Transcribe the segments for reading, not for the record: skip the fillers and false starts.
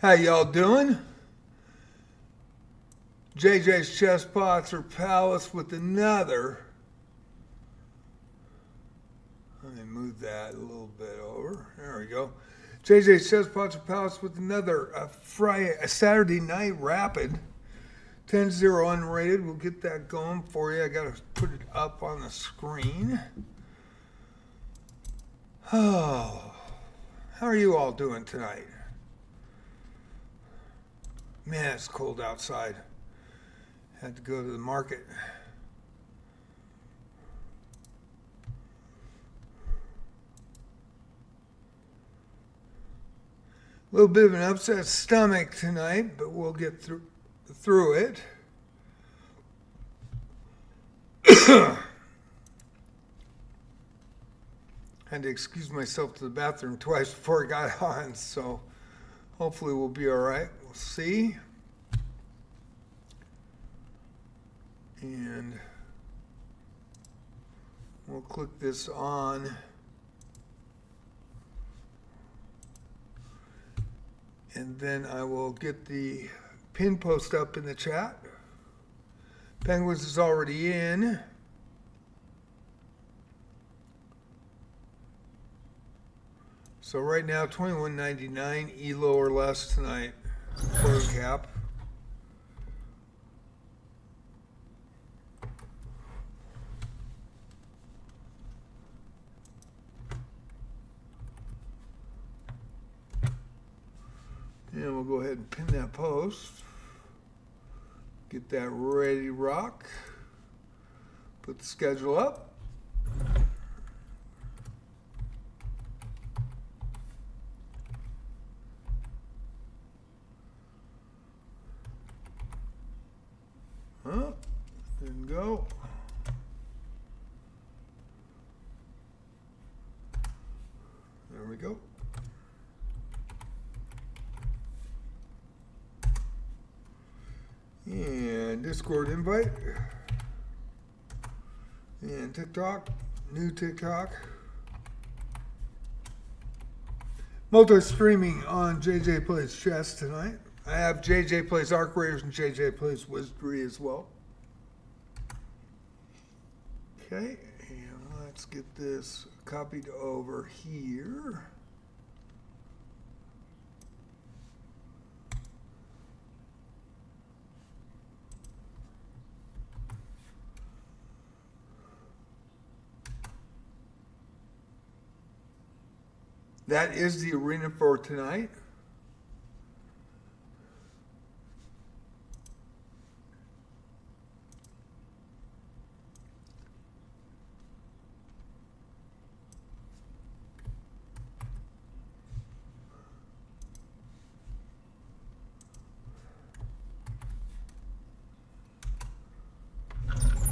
How y'all doing? JJ's Chess Pots or Palace with another. Let me move that a little bit over. There we go. JJ's Chess Pots or Palace with another a Saturday night rapid. 10-0 unrated. We'll get that going for you. I got to put it up on the screen. Oh, how are you all doing tonight? Man, it's cold outside. Had to go to the market. A little bit of an upset stomach tonight, but we'll get through it. Had to excuse myself to the bathroom twice before I got on, so hopefully we'll be all right. We'll see. And we'll click this on. And then I will get the pin post up in the chat. Penguins is already in. So right now, $21.99, Elo or less tonight, Elo Cap. And we'll go ahead and pin that post. Get that ready to rock. Put the schedule up. Up and go. There we go. And Discord invite. And TikTok. New TikTok. Multi-streaming on JJ Plays Chess tonight. I have JJ Plays Arc Raiders and JJ Plays Wizardry as well. Okay, and let's get this copied over here. That is the arena for tonight.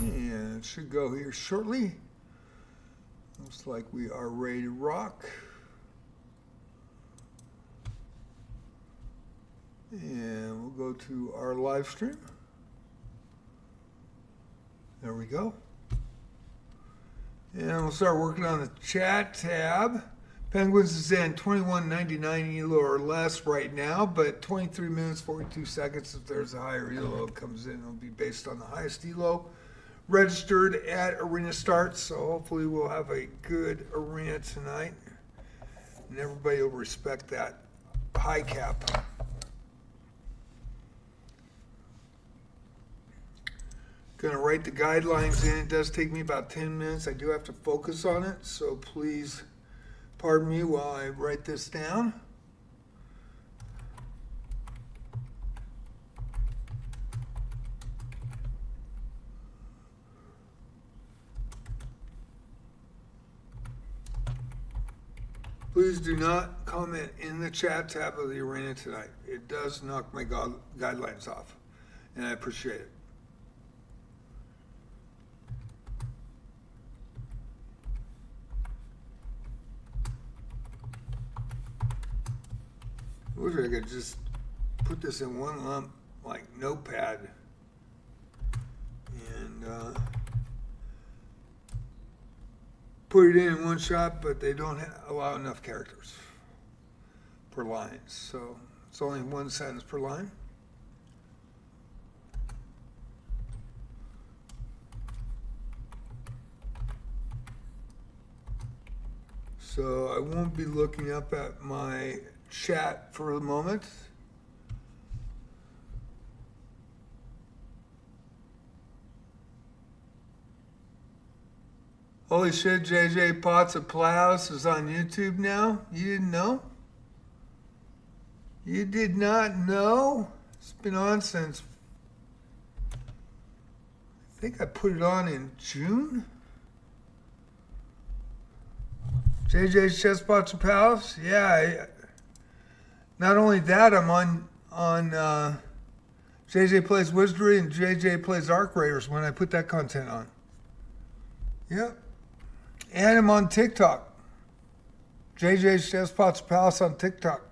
And it should go here shortly. Looks like we are ready to rock. And we'll go to our live stream. There we go. And we'll start working on the chat tab. Penguins is in 21.99 Elo or less right now, but 23 minutes, 42 seconds. If there's a higher Elo comes in, it'll be based on the highest Elo registered at arena start. So hopefully we'll have a good arena tonight. And everybody will respect that high cap. Going to write the guidelines in. It does take me about 10 minutes. I do have to focus on it, so please pardon me while I write this down. Please do not comment in the chat tab of the arena tonight. It does knock my guidelines off, and I appreciate it. I wish I could just put this in one lump, like notepad, and put it in one shot, but they don't allow enough characters per line. So It's only 1 sentence per line. So I won't be looking up at my chat for the moment. Holy shit, JJ Potts of Playhouse is on YouTube now? You didn't know? You did not know? It's been on since, I think I put it on in June? JJ's Chess Pots of Palace? Yeah. Not only that, I'm on JJ Plays Wizardry and JJ Plays Arc Raiders when I put that content on. Yep. And I'm on TikTok. JJ's Chess Pots of Palace on TikTok.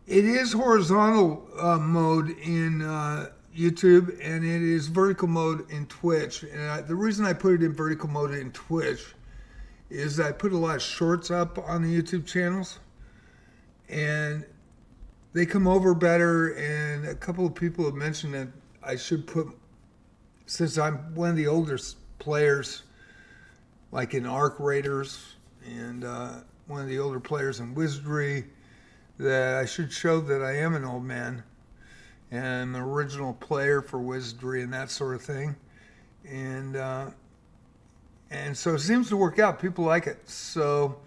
It is horizontal mode in YouTube, and it is vertical mode in Twitch. And the reason I put it in vertical mode in Twitch is I put a lot of shorts up on the YouTube channels, and they come over better. And a couple of people have mentioned that I should put, since I'm one of the oldest players, like in Arc Raiders, and one of the older players in Wizardry, that I should show that I am an old man and I'm an original player for Wizardry and that sort of thing. And so it seems to work out. People like it. So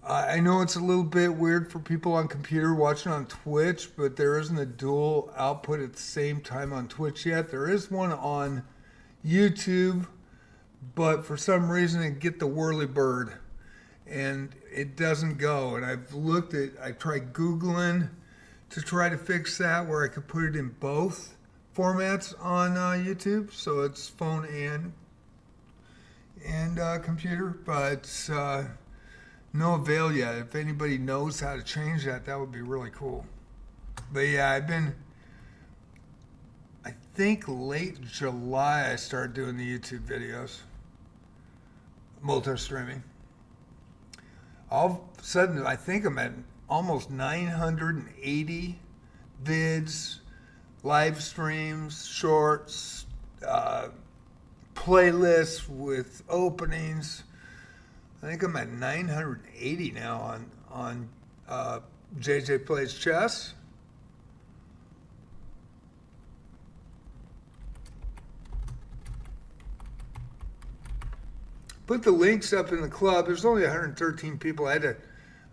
I know it's a little bit weird for people on computer watching on Twitch, but there isn't a dual output at the same time on Twitch yet. There is one on YouTube, but for some reason it get the whirly bird and it doesn't go. And I tried Googling to try to fix that where I could put it in both formats on YouTube. So it's phone and computer, but no avail yet. If anybody knows how to change that, that would be really cool. But yeah, I think late July I started doing the YouTube videos, multi-streaming. All of a sudden, I think I'm at almost 980 vids, live streams, shorts, playlists with openings. I think I'm at 980 now on JJ Plays Chess. Put the links up in the club. There's only 113 people. I had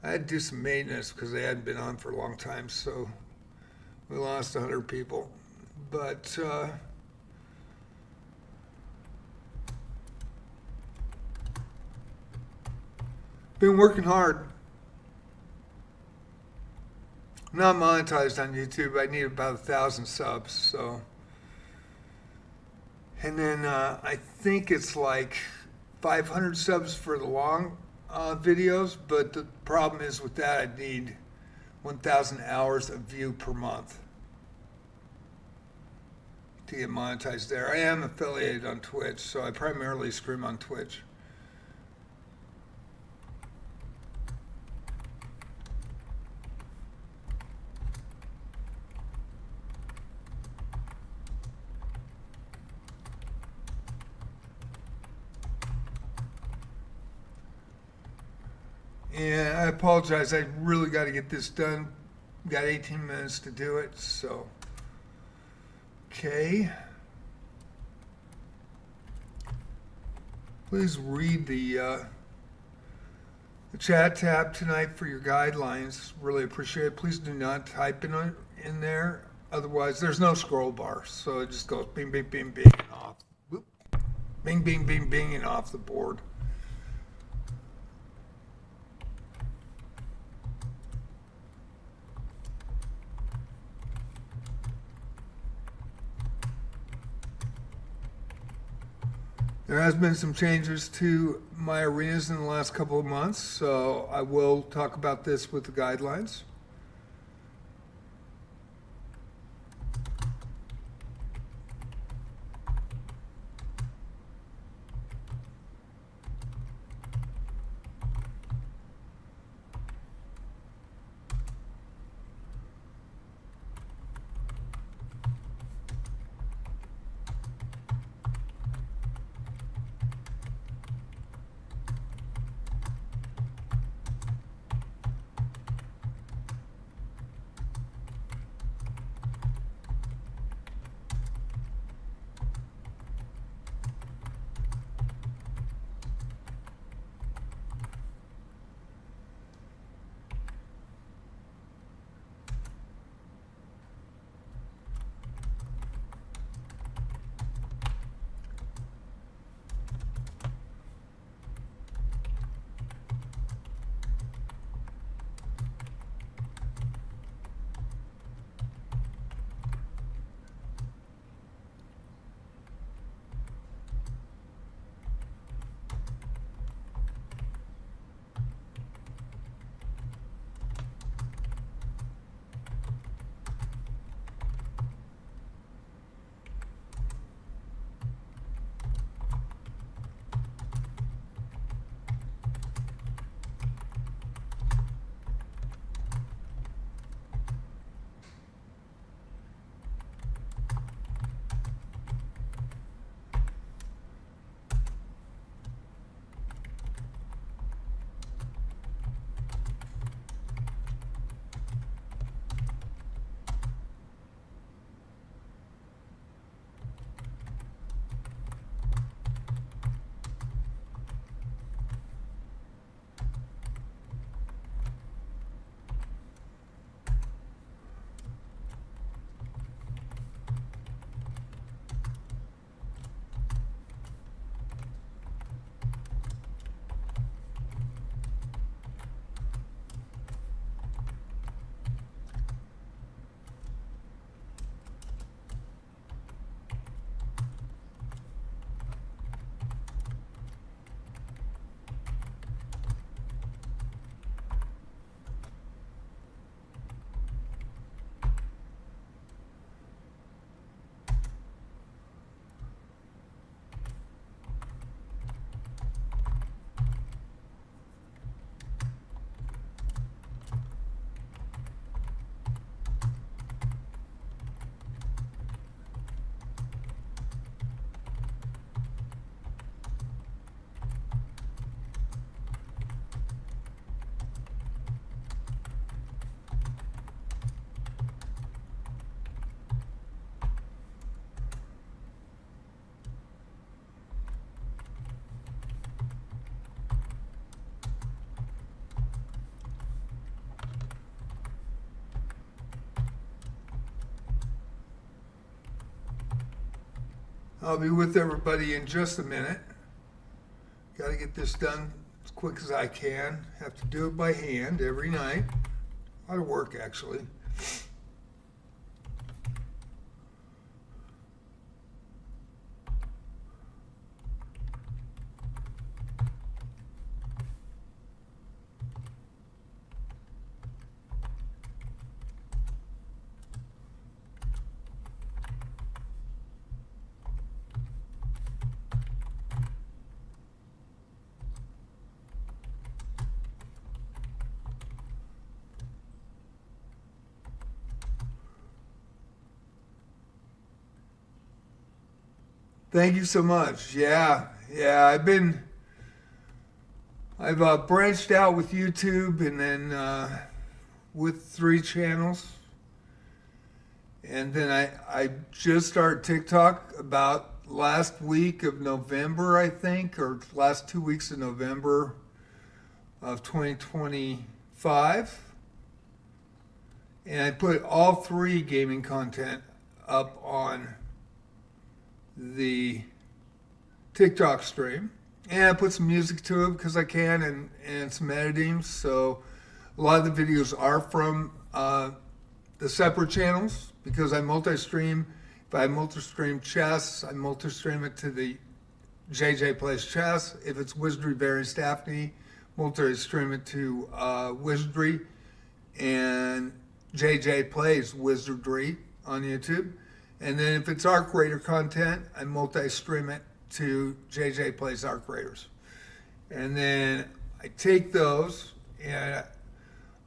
to do some maintenance because they hadn't been on for a long time, so we lost 100 people. But been working hard. Not monetized on YouTube. I need about 1,000 subs. So, and then I think it's like 500 subs for the long videos, but the problem is with that I need 1,000 hours of view per month to get monetized there. I am affiliated on Twitch, so I primarily stream on Twitch. And I apologize, I really got to get this done. Got 18 minutes to do it, so. Okay. Please read the chat tab tonight for your guidelines. Really appreciate it. Please do not type in there. Otherwise, there's no scroll bar, so it just goes bing, bing, bing, bing, and off. Whoop. Bing, bing, bing, bing, and off the board. There has been some changes to my arenas in the last couple of months, so I will talk about this with the guidelines. I'll be with everybody in just a minute. Got to get this done as quick as I can. Have to do it by hand every night. A lot of work, actually. Thank you so much. Yeah, I've branched out with YouTube and then with 3 channels. And then I just started TikTok about last week of November, I think, or last 2 weeks of November of 2025. And I put all 3 gaming content up on the TikTok stream, and I put some music to it because I can, and some editing. So a lot of the videos are from the separate channels because I multi-stream. If I multi-stream chess, I multi-stream it to the JJ Plays Chess. If it's Wizardry Varies Daphne, multi-stream it to Wizardry, and JJ Plays Wizardry on YouTube. And then if it's Arc Raider content, I multi-stream it to JJ Plays Arc Raiders. And then I take those and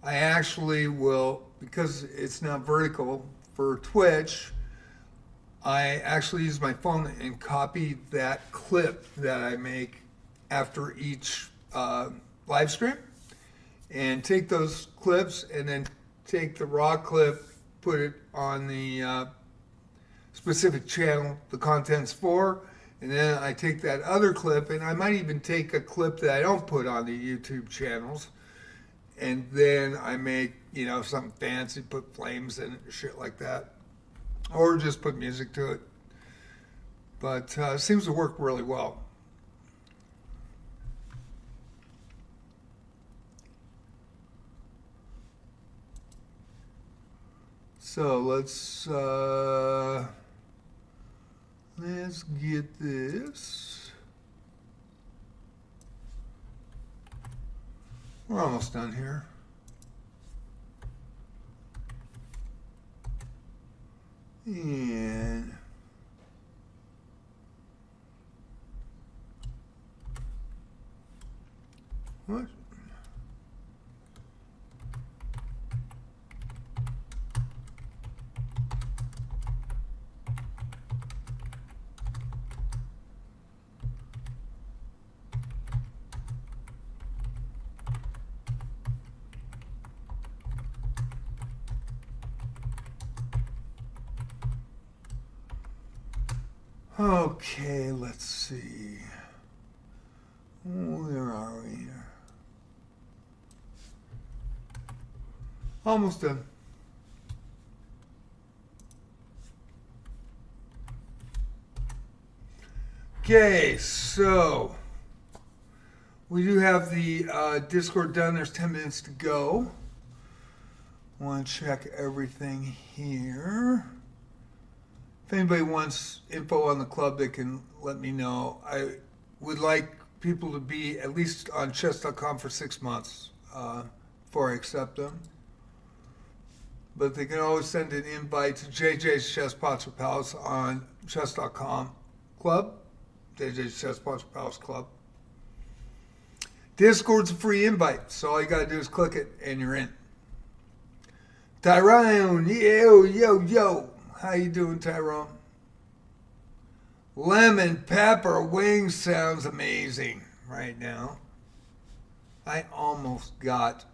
I actually will, because it's not vertical for Twitch, I actually use my phone and copy that clip that I make after each live stream, and take those clips and then take the raw clip, put it on the specific channel the content's for, and then I take that other clip, and I might even take a clip that I don't put on the YouTube channels, and then I make, something fancy, put flames in it, shit like that, or just put music to it. But it seems to work really well. So let's get this. We're almost done here. And what? Okay, let's see. Where are we here? Almost done. Okay, so we do have the Discord done. There's 10 minutes to go. Want to check everything here. If anybody wants info on the club, they can let me know. I would like people to be at least on chess.com for 6 months before I accept them. But they can always send an invite to JJ's Chess Pots or Palace on chess.com club. JJ's Chess Pots or Palace club. Discord's a free invite, so all you gotta do is click it and you're in. Tyrone, yo. How you doing, Tyrone? Lemon pepper wings sounds amazing right now. I almost got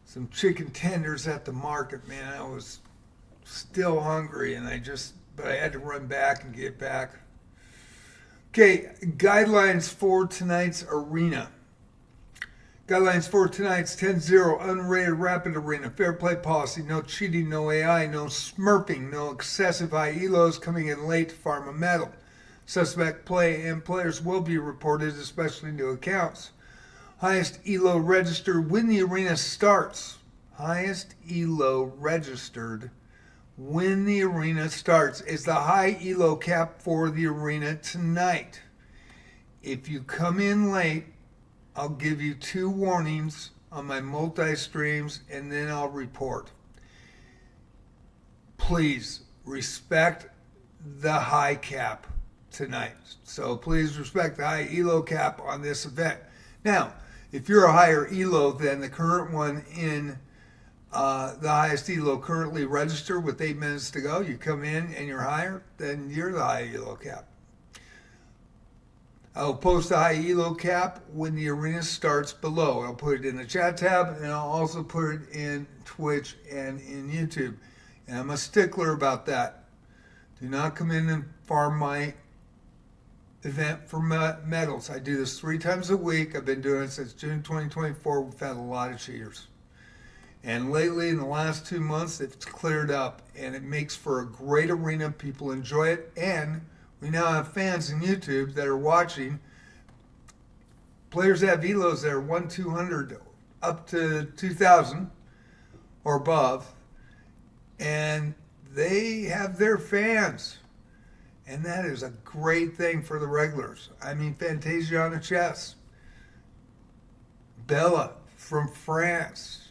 some chicken tenders at the market, man. I was still hungry, and but I had to run back and get back. Okay, guidelines for tonight's arena. Guidelines for tonight's 10-0 unrated rapid arena. Fair play policy. No cheating, no AI, no smurfing, no excessive high elos coming in late to farm a medal. Suspect play and players will be reported, especially new accounts. Highest elo registered when the arena starts. Highest elo registered when the arena starts is the high elo cap for the arena tonight. If you come in late, I'll give you 2 warnings on my multi-streams and then I'll report. Please respect the high cap tonight. So please respect the high elo cap on this event. Now, if you're a higher elo than the current one in the highest elo currently registered with 8 minutes to go, you come in and you're higher, then you're the high elo cap. I'll post the high elo cap when the arena starts below. I'll put it in the chat tab and I'll also put it in Twitch and in YouTube. And I'm a stickler about that. Do not come in and farm my event for medals. I do this 3 times a week. I've been doing it since June 2024. We've had a lot of cheaters. And lately, in the last 2 months, it's cleared up. And it makes for a great arena. People enjoy it. And we now have fans in YouTube that are watching. Players have elos that are 1-200 up to 2,000 or above. And they have their fans. And that is a great thing for the regulars. I mean, Fantasia on the chess. Bella from France.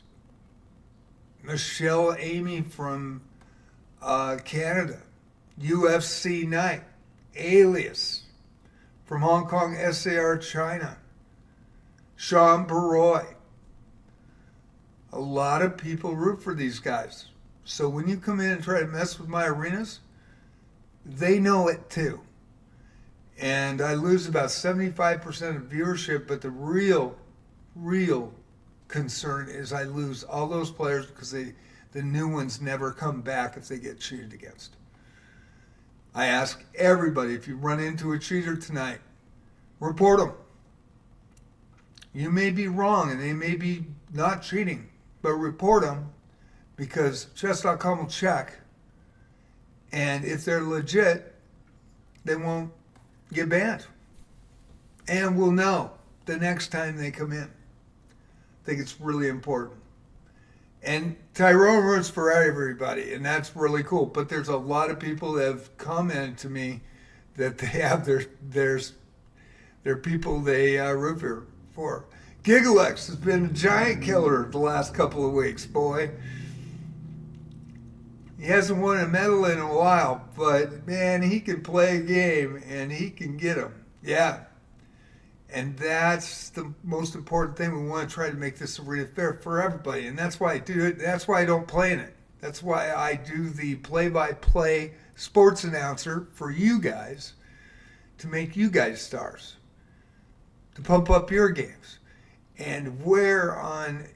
Michelle Amy from Canada. UFC Night. Alias from Hong Kong SAR China. Sean Baroy. A lot of people root for these guys. So when you come in and try to mess with my arenas, they know it too. And I lose about 75% of viewership, but the real concern is I lose all those players because the new ones never come back if they get cheated against. I ask everybody, if you run into a cheater tonight, report them. You may be wrong and they may be not cheating, but report them because chess.com will check. And if they're legit, they won't get banned. And we'll know the next time they come in. I think it's really important. And Tyrone roots for everybody, and that's really cool. But there's a lot of people that have commented to me that they have their people they root for. Gigalex has been a giant killer the last couple of weeks, boy. He hasn't won a medal in a while, but man, he can play a game and he can get them. Yeah. And that's the most important thing. We want to try to make this arena fair for everybody. And that's why I do it. That's why I don't play in it. That's why I do the play-by-play sports announcer for you guys to make you guys stars, to pump up your games. And where on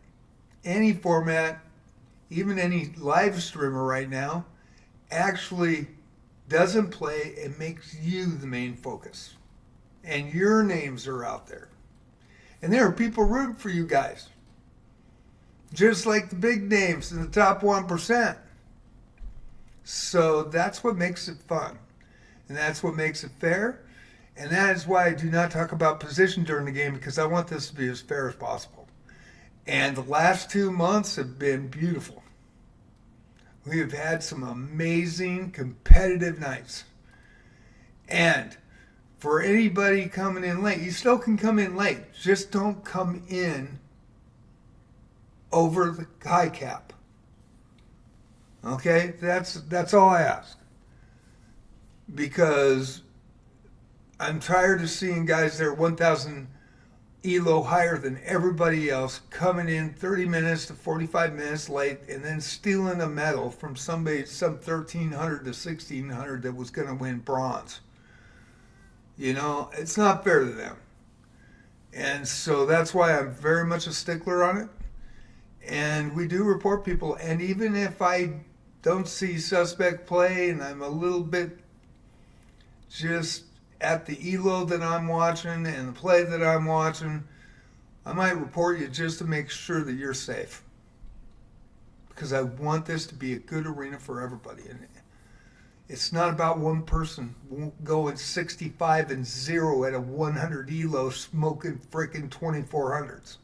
any format, even any live streamer right now, actually doesn't play and makes you the main focus. And your names are out there. And there are people rooting for you guys. Just like the big names in the top 1%. So that's what makes it fun. And that's what makes it fair. And that is why I do not talk about position during the game, because I want this to be as fair as possible. And the last 2 months have been beautiful. We have had some amazing competitive nights. And for anybody coming in late, you still can come in late. Just don't come in over the high cap. Okay? That's all I ask. Because I'm tired of seeing guys that are 1,000 elo higher than everybody else coming in 30 minutes to 45 minutes late and then stealing a medal from somebody, some 1,300 to 1,600 that was going to win bronze. You know, it's not fair to them. And so that's why I'm very much a stickler on it. And we do report people. And even if I don't see suspect play and I'm a little bit just at the elo that I'm watching and the play that I'm watching, I might report you just to make sure that you're safe. Because I want this to be a good arena for everybody. And it's not about one person going 65-0 at a 100 Elo smoking freaking 2400s.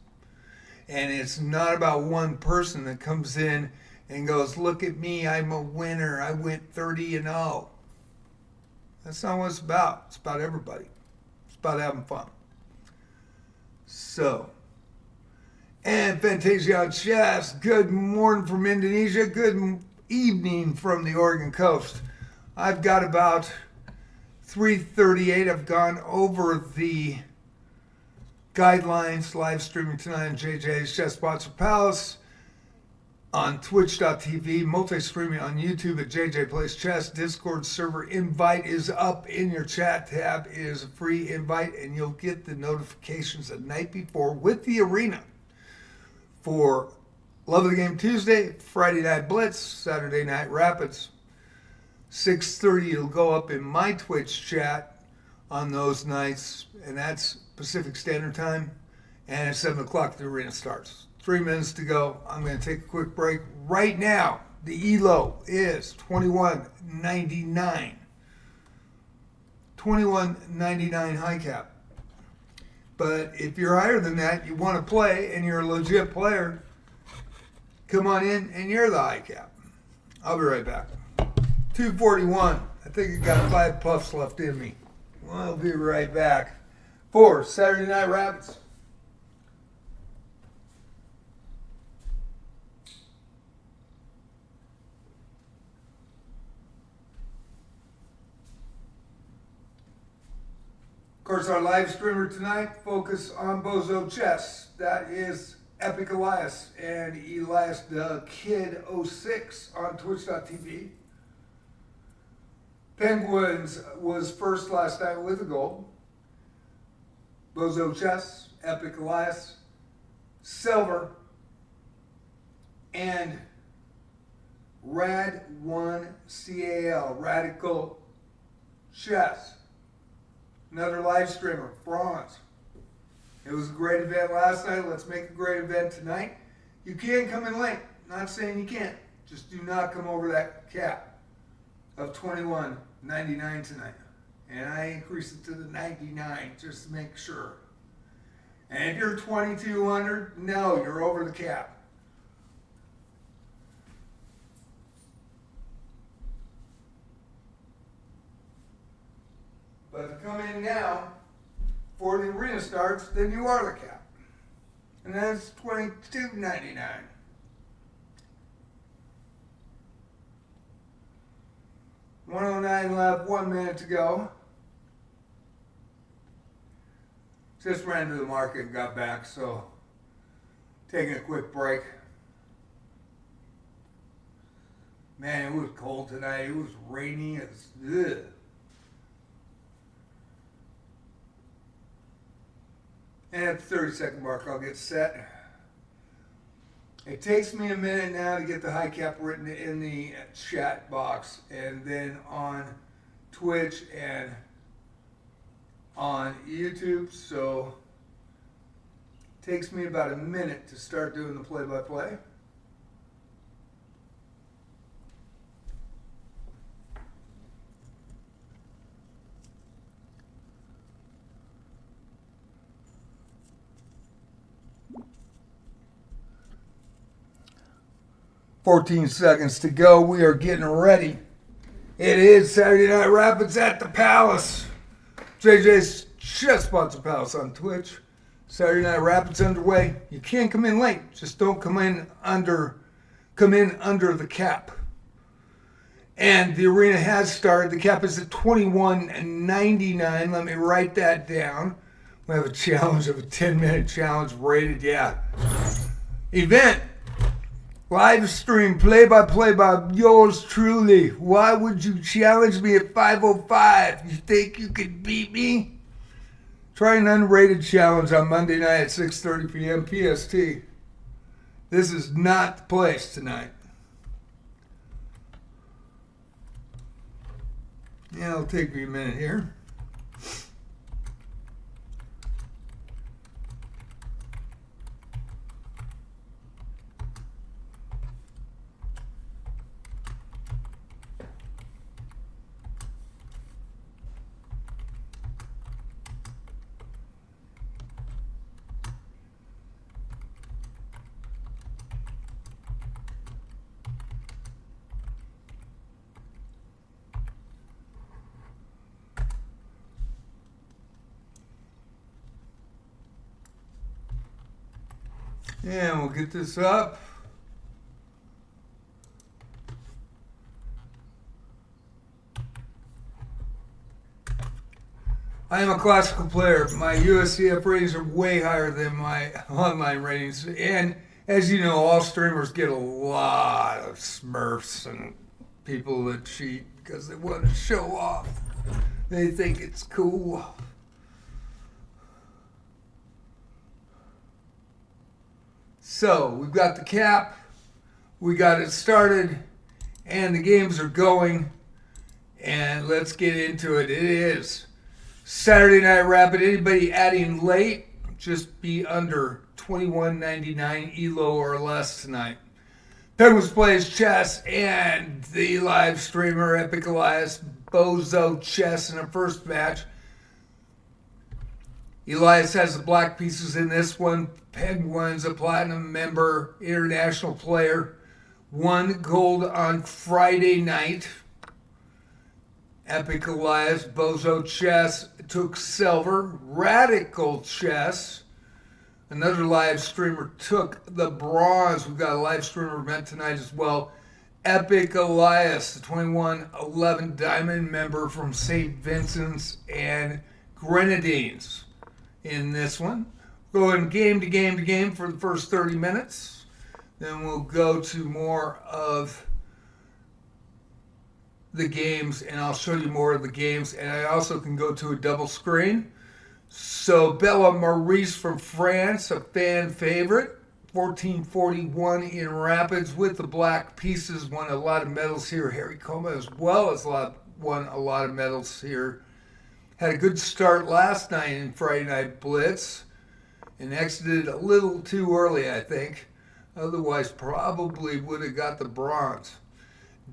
And it's not about one person that comes in and goes, look at me, I'm a winner. I went 30-0. That's not what it's about. It's about everybody. It's about having fun. So, and Fantasia Chess, good morning from Indonesia. Good evening from the Oregon coast. I've got about 3:38. I've gone over the guidelines, live streaming tonight on JJ's Chess Sponsor Palace, on twitch.tv, multi-streaming on YouTube at JJ Plays Chess. Discord server invite is up in your chat tab. It is a free invite, and you'll get the notifications the night before with the arena for Love of the Game Tuesday, Friday Night Blitz, Saturday Night Rapids. 6:30 it'll go up in my Twitch chat on those nights, and that's Pacific Standard Time. And at 7 o'clock the arena starts. 3 minutes to go. I'm going to take a quick break. Right now, the Elo is $21.99. $21.99 high cap. But if you're higher than that, you want to play, and you're a legit player, come on in, and you're the high cap. I'll be right back. 241. I think I got 5 puffs left in me. I'll be right back for Saturday Night Rapids. Of course, our live streamer tonight, focus on Bozo Chess. That is Epic Elias and Elias the Kid 06 on twitch.tv. Penguins was first last night with a gold. Bozo Chess, Epic Elias, silver, and Rad1 CAL, Radical Chess. Another live streamer, bronze. It was a great event last night. Let's make a great event tonight. You can come in late. Not saying you can't. Just do not come over that cap of $21.99 tonight. And I increased it to the $99 just to make sure. And if you're 2,200, no, you're over the cap. But if you come in now, before the arena starts, then you are the cap. And that's $22.99. $109 left, 1 minute to go. Just ran to the market and got back, so taking a quick break. Man, it was cold tonight. It was rainy. It was ugh. And at the 30-second mark, I'll get set. It takes me a minute now to get the high cap written in the chat box, and then on Twitch and on YouTube. So it takes me about a minute to start doing the play-by-play. $14 seconds to go. We are getting ready. It is Saturday Night Rapids at the Palace. JJ's Chess Sponsor Palace on Twitch. Saturday Night Rapids underway. You can't come in late. Just don't come in under the cap. And the arena has started. The cap is at $21.99. Let me write that down. We have a challenge of a 10-minute challenge rated. Yeah. Event. Live stream, play-by-play by yours truly. Why would you challenge me at 5:05? You think you could beat me? Try an unrated challenge on Monday night at 6:30 p.m. PST. This is not the place tonight. Yeah, it'll take me a minute here. And we'll get this up. I am a classical player. My USCF ratings are way higher than my online ratings. And as you know, all streamers get a lot of smurfs and people that cheat because they want to show off. They think it's cool. So we've got the cap, we got it started, and the games are going. And let's get into it. It is Saturday Night Rapid. Anybody adding late, just be under 21.99 Elo or less tonight. Penguins plays chess, and the live streamer Epic Elias Bozo chess in the first match. Elias has the black pieces in this one. Penguins, a platinum member, international player, won gold on Friday night. Epic Elias Bozo chess took silver. Radical chess, another live streamer, took the bronze. We've got a live streamer event tonight as well. Epic Elias, the 2111 diamond member from St. Vincent's and Grenadines in this one. Going game to game to game for the first 30 minutes. Then we'll go to more of the games, and I'll show you more of the games. And I also can go to a double screen. So Bella Maurice from France, a fan favorite, 1441 in Rapids with the black pieces, won a lot of medals here. Harry Coma as well as won a lot of medals here. Had a good start last night in Friday Night Blitz and exited a little too early, I think. Otherwise, probably would have got the bronze.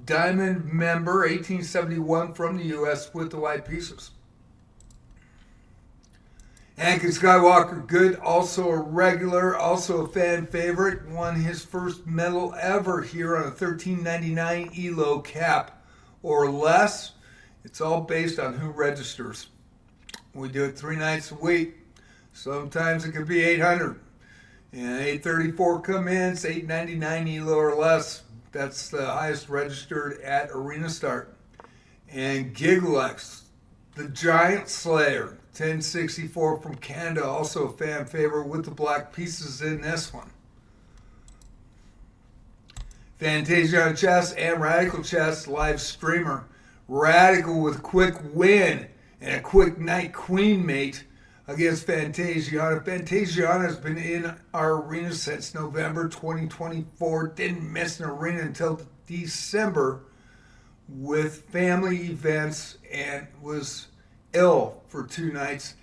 Diamond member, 1871 from the U.S. with the white pieces. Anakin Skywalker, good, also a regular, also a fan favorite, won his first medal ever here on a 13.99 Elo cap or less. It's all based on who registers. We do it 3 nights a week. Sometimes it could be 800. And 834 come in, it's 8.99 Elo or less. That's the highest registered at Arena Start. And Giglex, the Giant Slayer, 1064 from Canada, also a fan favorite with the black pieces in this one. Fantasia Chess and Radical Chess live streamer. Radical with a quick win and a quick night queen mate against Fantasiana. Fantasiana has been in our arena since November 2024. Didn't miss an arena until December with family events and was ill for 2 nights.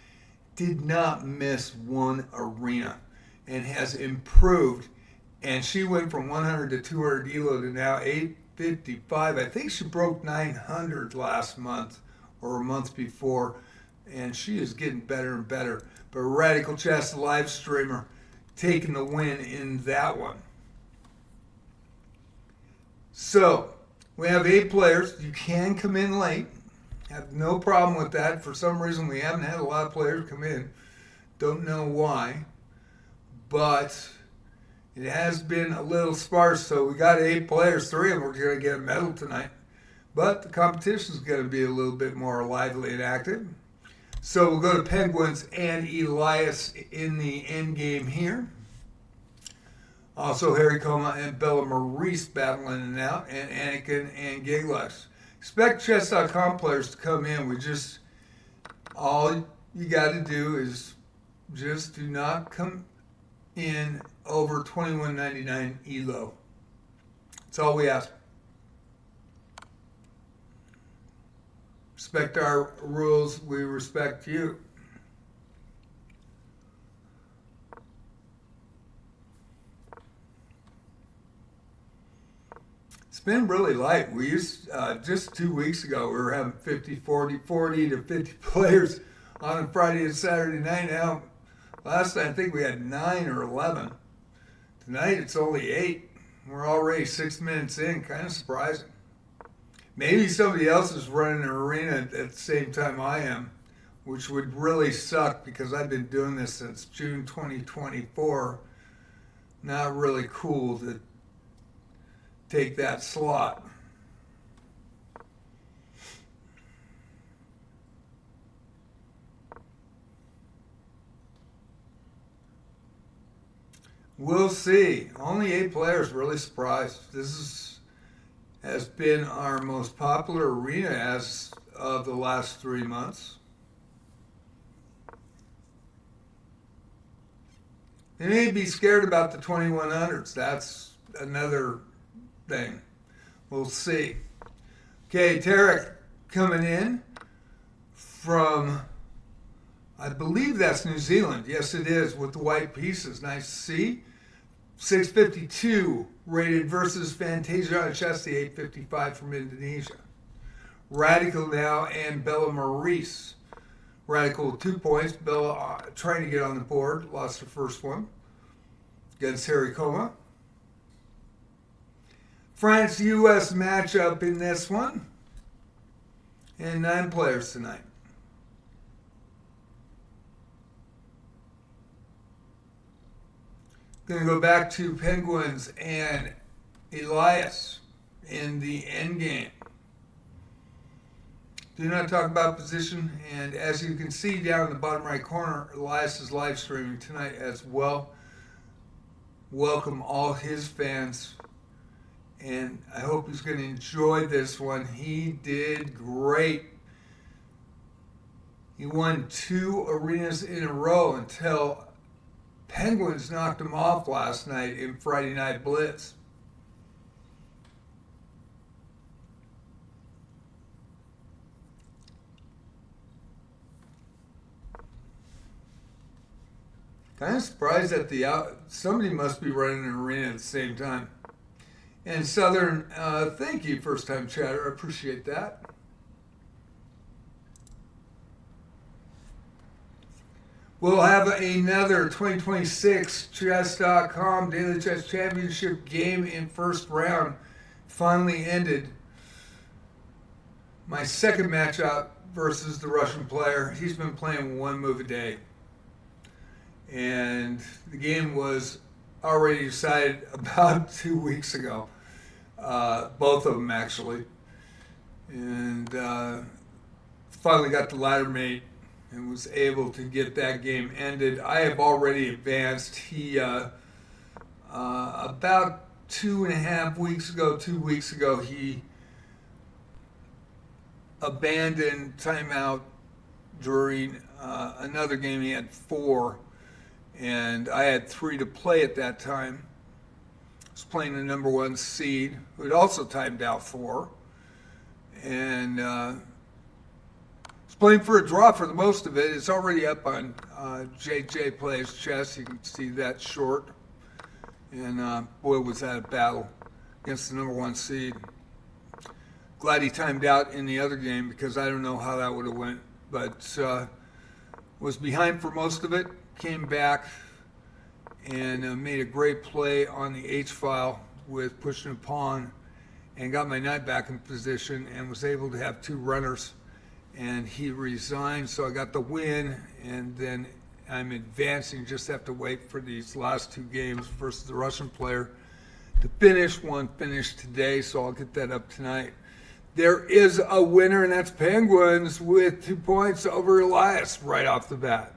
Did not miss one arena and has improved. And she went from 100 to 200 Elo to now 855. I think she broke 900 last month or a month before. And she is getting better and better. But Radical Chess, live streamer, taking the win in that one. So, we have 8 players. You can come in late. Have no problem with that. For some reason, we haven't had a lot of players come in. Don't know why. But it has been a little sparse. So, we got 8 players. 3 of them are going to get a medal tonight. But the competition is going to be a little bit more lively and active. So we'll go to Penguins and Elias in the end game here. Also Harry Coma and Bella Maurice battling it out, and Anakin and Giglex. Expect chess.com players to come in. All you got to do is just do not come in over 21.99 Elo. That's all we ask. Respect our rules, we respect you. It's been really light. We used, just 2 weeks ago, we were having 50, 40 to 50 players on a Friday and Saturday night. Now, last night I think we had 9 or 11. Tonight it's only 8. We're already 6 minutes in, kind of surprising. Maybe somebody else is running an arena at the same time I am, which would really suck because I've been doing this since June 2024 not really cool to take that slot. We'll see. Only 8 players, really surprised. Has been our most popular arena as of the last 3 months. They may be scared about the 2100s. That's another thing. We'll see. Okay, Tarek coming in from, I believe that's New Zealand. Yes, it is, with the white pieces. Nice to see. 652 rated versus Fantasia Chesty, 855 from Indonesia. Radical now and Bella Maurice. Radical 2 points. Bella trying to get on the board. Lost her first one against Harry Coma. France-US matchup in this one. And 9 players tonight. Going to go back to Penguins and Elias in the end game. Do not talk about position. And as you can see down in the bottom right corner, Elias is live streaming tonight as well. Welcome all his fans. And I hope he's going to enjoy this one. He did great. He won 2 arenas in a row until Penguins knocked him off last night in Friday Night Blitz. Kind of surprised that somebody must be running an arena at the same time. And Southern, thank you, first time chatter. I appreciate that. We'll have another 2026 Chess.com Daily Chess Championship game in first round. Finally ended. My second matchup versus the Russian player. He's been playing 1 move a day. And the game was already decided about 2 weeks ago. Both of them, actually. And finally got the ladder mate and was able to get that game ended. I have already advanced. He, about 2.5 weeks ago, 2 weeks ago, he abandoned timeout during another game. He had 4, and I had 3 to play at that time. I was playing the number 1 seed, who had also timed out 4. And playing for a draw for the most of it. It's already up on JJ Plays Chess. You can see that short. And boy, was that a battle against the number 1 seed. Glad he timed out in the other game because I don't know how that would have went. But was behind for most of it. Came back and made a great play on the H-file with pushing a pawn and got my knight back in position and was able to have 2 runners. And he resigned, so I got the win, and then I'm advancing. Just have to wait for these last 2 games versus the Russian player to finish. One finished today, so I'll get that up tonight. There is a winner, and that's Penguins with 2 points over Elias right off the bat.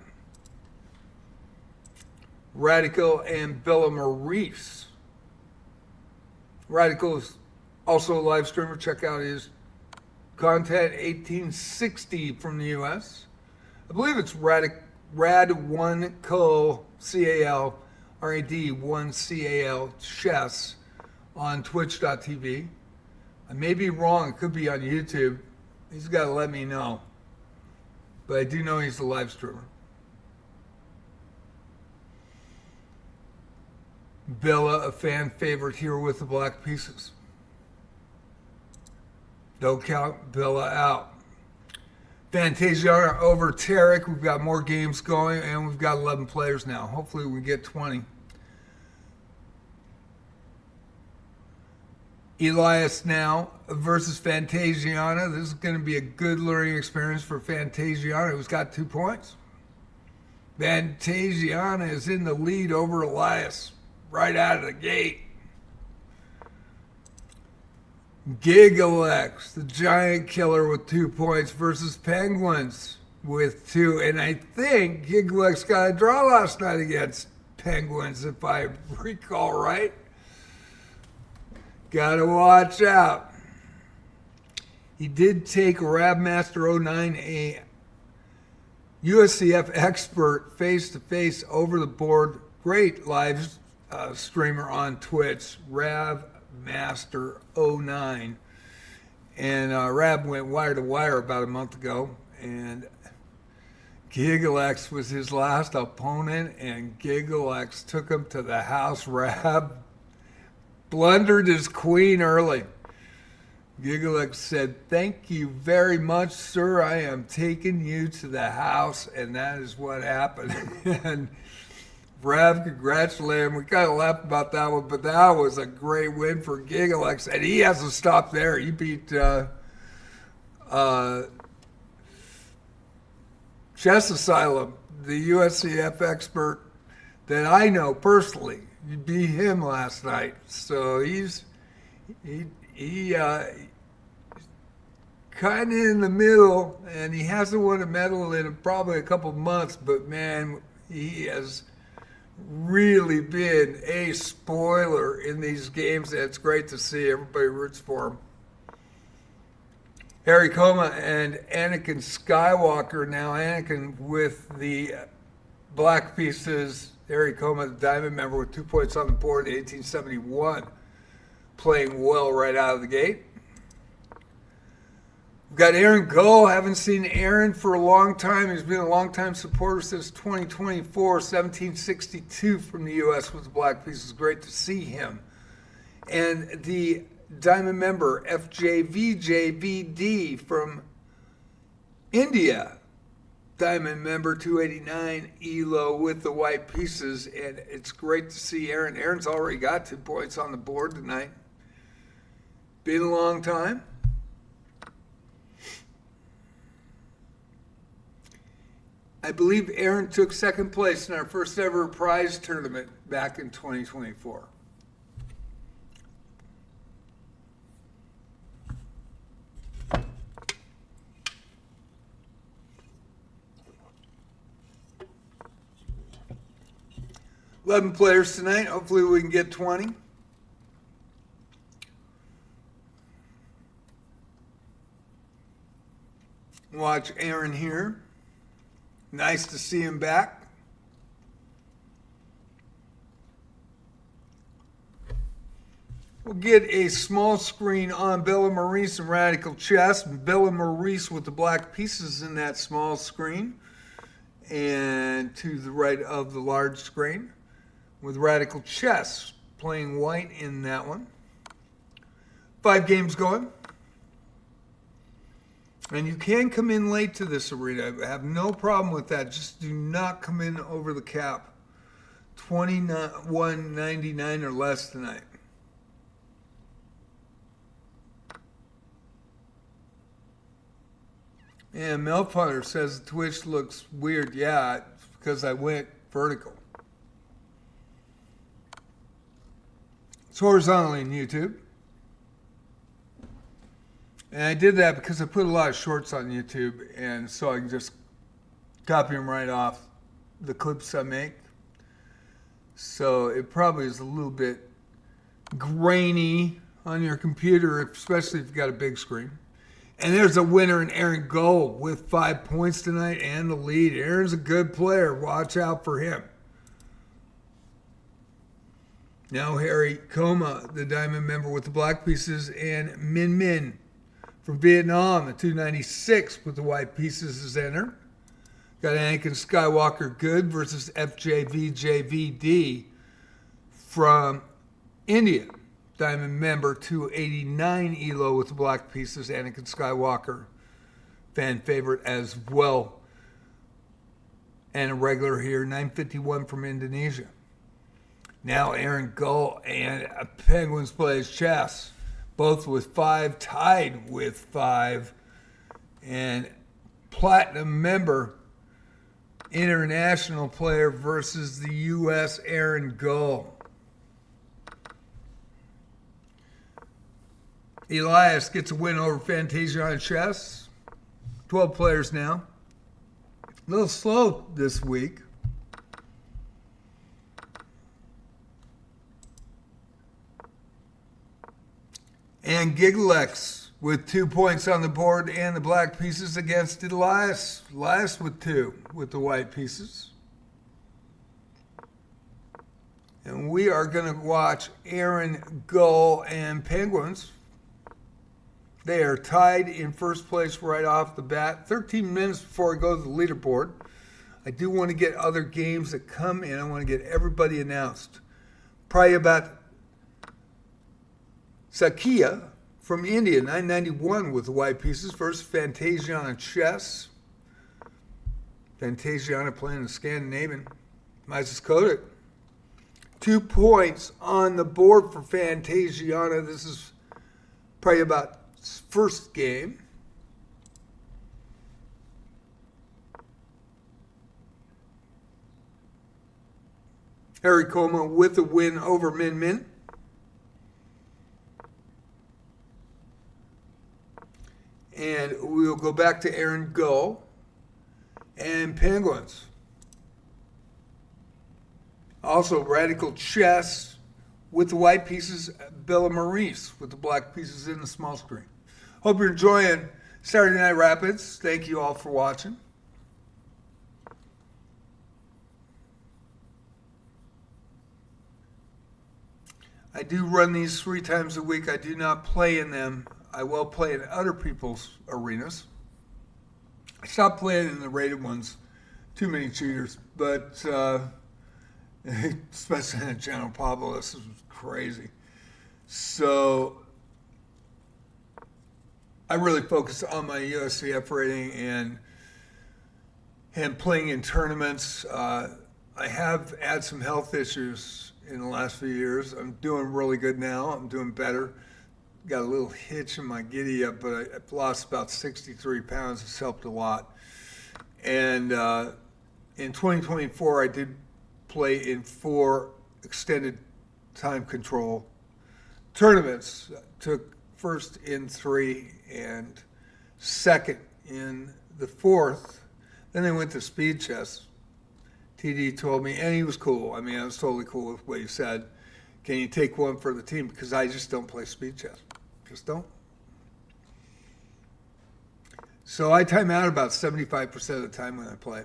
Radical and Bella Maurice. Radical is also a live streamer. Check out his content. 1860 from the US. I believe it's Rad1Cal CAL RAD1CAL chess on twitch.tv. I may be wrong, it could be on YouTube. He's got to let me know. But I do know he's a live streamer. Bella, a fan favorite here with the black pieces. Don't count Bella out. Fantasia over Tarek. We've got more games going, and we've got 11 players now. Hopefully we get 20. Elias now versus Fantasiana. This is going to be a good learning experience for Fantasiana, who's got 2 points. Fantasiana is in the lead over Elias right out of the gate. Gigalex, the giant killer with 2 points versus Penguins with 2. And I think Gigalex got a draw last night against Penguins, if I recall right. Gotta watch out. He did take Rabmaster09, a USCF expert, face-to-face over the board. Great live streamer on Twitch, Rabmaster09. And Rab went wire to wire about a month ago. And Gigalex was his last opponent, and Gigalex took him to the house. Rab blundered his queen early. Gigalex said, "Thank you very much, sir. I am taking you to the house," and that is what happened. And Rab congratulated him. We kind of laughed about that one, but that was a great win for Gigalex, and he hasn't stopped there. He beat Chess Asylum, the USCF expert that I know personally. You beat him last night, so he kind of in the middle, and he hasn't won a medal in probably a couple months. But man, he has really been a spoiler in these games, and it's great to see. Everybody roots for him. Harry Coma and Anakin Skywalker. Now Anakin with the black pieces. Harry Coma, the diamond member, with 2 points on the board, 1871, playing well right out of the gate. We've got Aaron Gull. Haven't seen Aaron for a long time. He's been a long-time supporter since 2024, 1762 from the U.S. with the black pieces. Great to see him. And the diamond member, FJVJVD from India. Diamond member 289, Elo with the white pieces, and it's great to see Aaron. Aaron's already got 2 points on the board tonight. Been a long time. I believe Aaron took second place in our first ever prize tournament back in 2024. $11 players tonight. Hopefully we can get 20. Watch Aaron here. Nice to see him back. We'll get a small screen on Bella Maurice and Radical Chess. Bella Maurice with the black pieces in that small screen. And to the right of the large screen, with Radical Chess playing white in that one. 5 games going. And you can come in late to this arena. I have no problem with that. Just do not come in over the cap. $21.99 or less tonight. And Milf Hunter says Twitch looks weird. Yeah, it's because I went vertical. It's horizontally in YouTube. And I did that because I put a lot of shorts on YouTube, and so I can just copy them right off the clips I make. So it probably is a little bit grainy on your computer, especially if you've got a big screen. And there's a winner in Aaron Gull with 5 points tonight and the lead. Aaron's a good player. Watch out for him. Now Harry Coma, the diamond member with the black pieces, and Min Min from Vietnam, the 296 with the white pieces is enter. Got Anakin Skywalker Good versus FJVJVD from India. Diamond member 289 Elo with the black pieces. Anakin Skywalker, fan favorite as well. And a regular here, 951 from Indonesia. Now Aaron Gull and Penguins plays chess, both with 5, tied with 5. And platinum member, international player versus the U.S. Aaron Gull. Elias gets a win over Fantasia on chess. 12 players now. A little slow this week. And Gigalex with 2 points on the board and the black pieces against Elias. Elias with 2 with the white pieces. And we are going to watch Aaron Gull and Penguins. They are tied in first place right off the bat. 13 minutes before I go to the leaderboard. I do want to get other games that come in. I want to get everybody announced. Probably about Sakia from India, 991 with the white pieces versus Fantasiana chess. Fantasiana playing the Scandinavian. Mises Kodak. 2 points on the board for Fantasiana. This is probably about first game. Harry Coma with a win over Min Min. And we'll go back to Aaron Gull and Penguins. Also, Radical Chess with the white pieces, Bella Maurice with the black pieces in the small screen. Hope you're enjoying Saturday Night Rapids. Thank you all for watching. I do run these 3 times a week. I do not play in them. I will play in other people's arenas. I stopped playing in the rated ones. Too many cheaters. But especially in General Pablo, this is crazy. So I really focus on my USCF rating and playing in tournaments. I have had some health issues in the last few years. I'm doing really good now. I'm doing better. Got a little hitch in my giddy up, but I've lost about 63 pounds. It's helped a lot. And in 2024, I did play in 4 extended time control tournaments. Took first in 3 and second in the 4th. Then I went to speed chess. TD told me, and he was cool. I mean, I was totally cool with what he said. Can you take one for the team? Because I just don't play speed chess. Just don't. So I time out about 75% of the time when I play.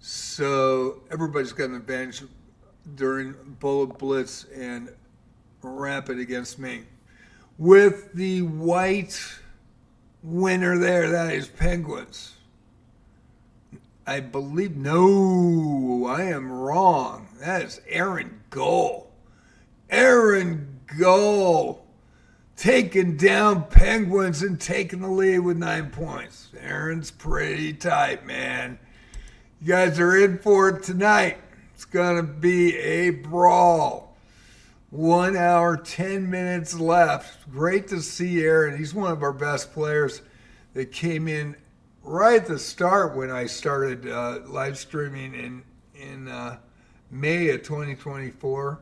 So everybody's got an advantage during Bullet Blitz and Rapid against me. With the white winner there, that is Penguins. I believe, no, I am wrong. That is Aaron Gull. Aaron Gull taking down Penguins and taking the lead with 9 points. Aaron's pretty tight, man. You guys are in for it tonight. It's going to be a brawl. 1 hour, 10 minutes left. Great to see Aaron. He's one of our best players that came in right at the start when I started live streaming in May of 2024.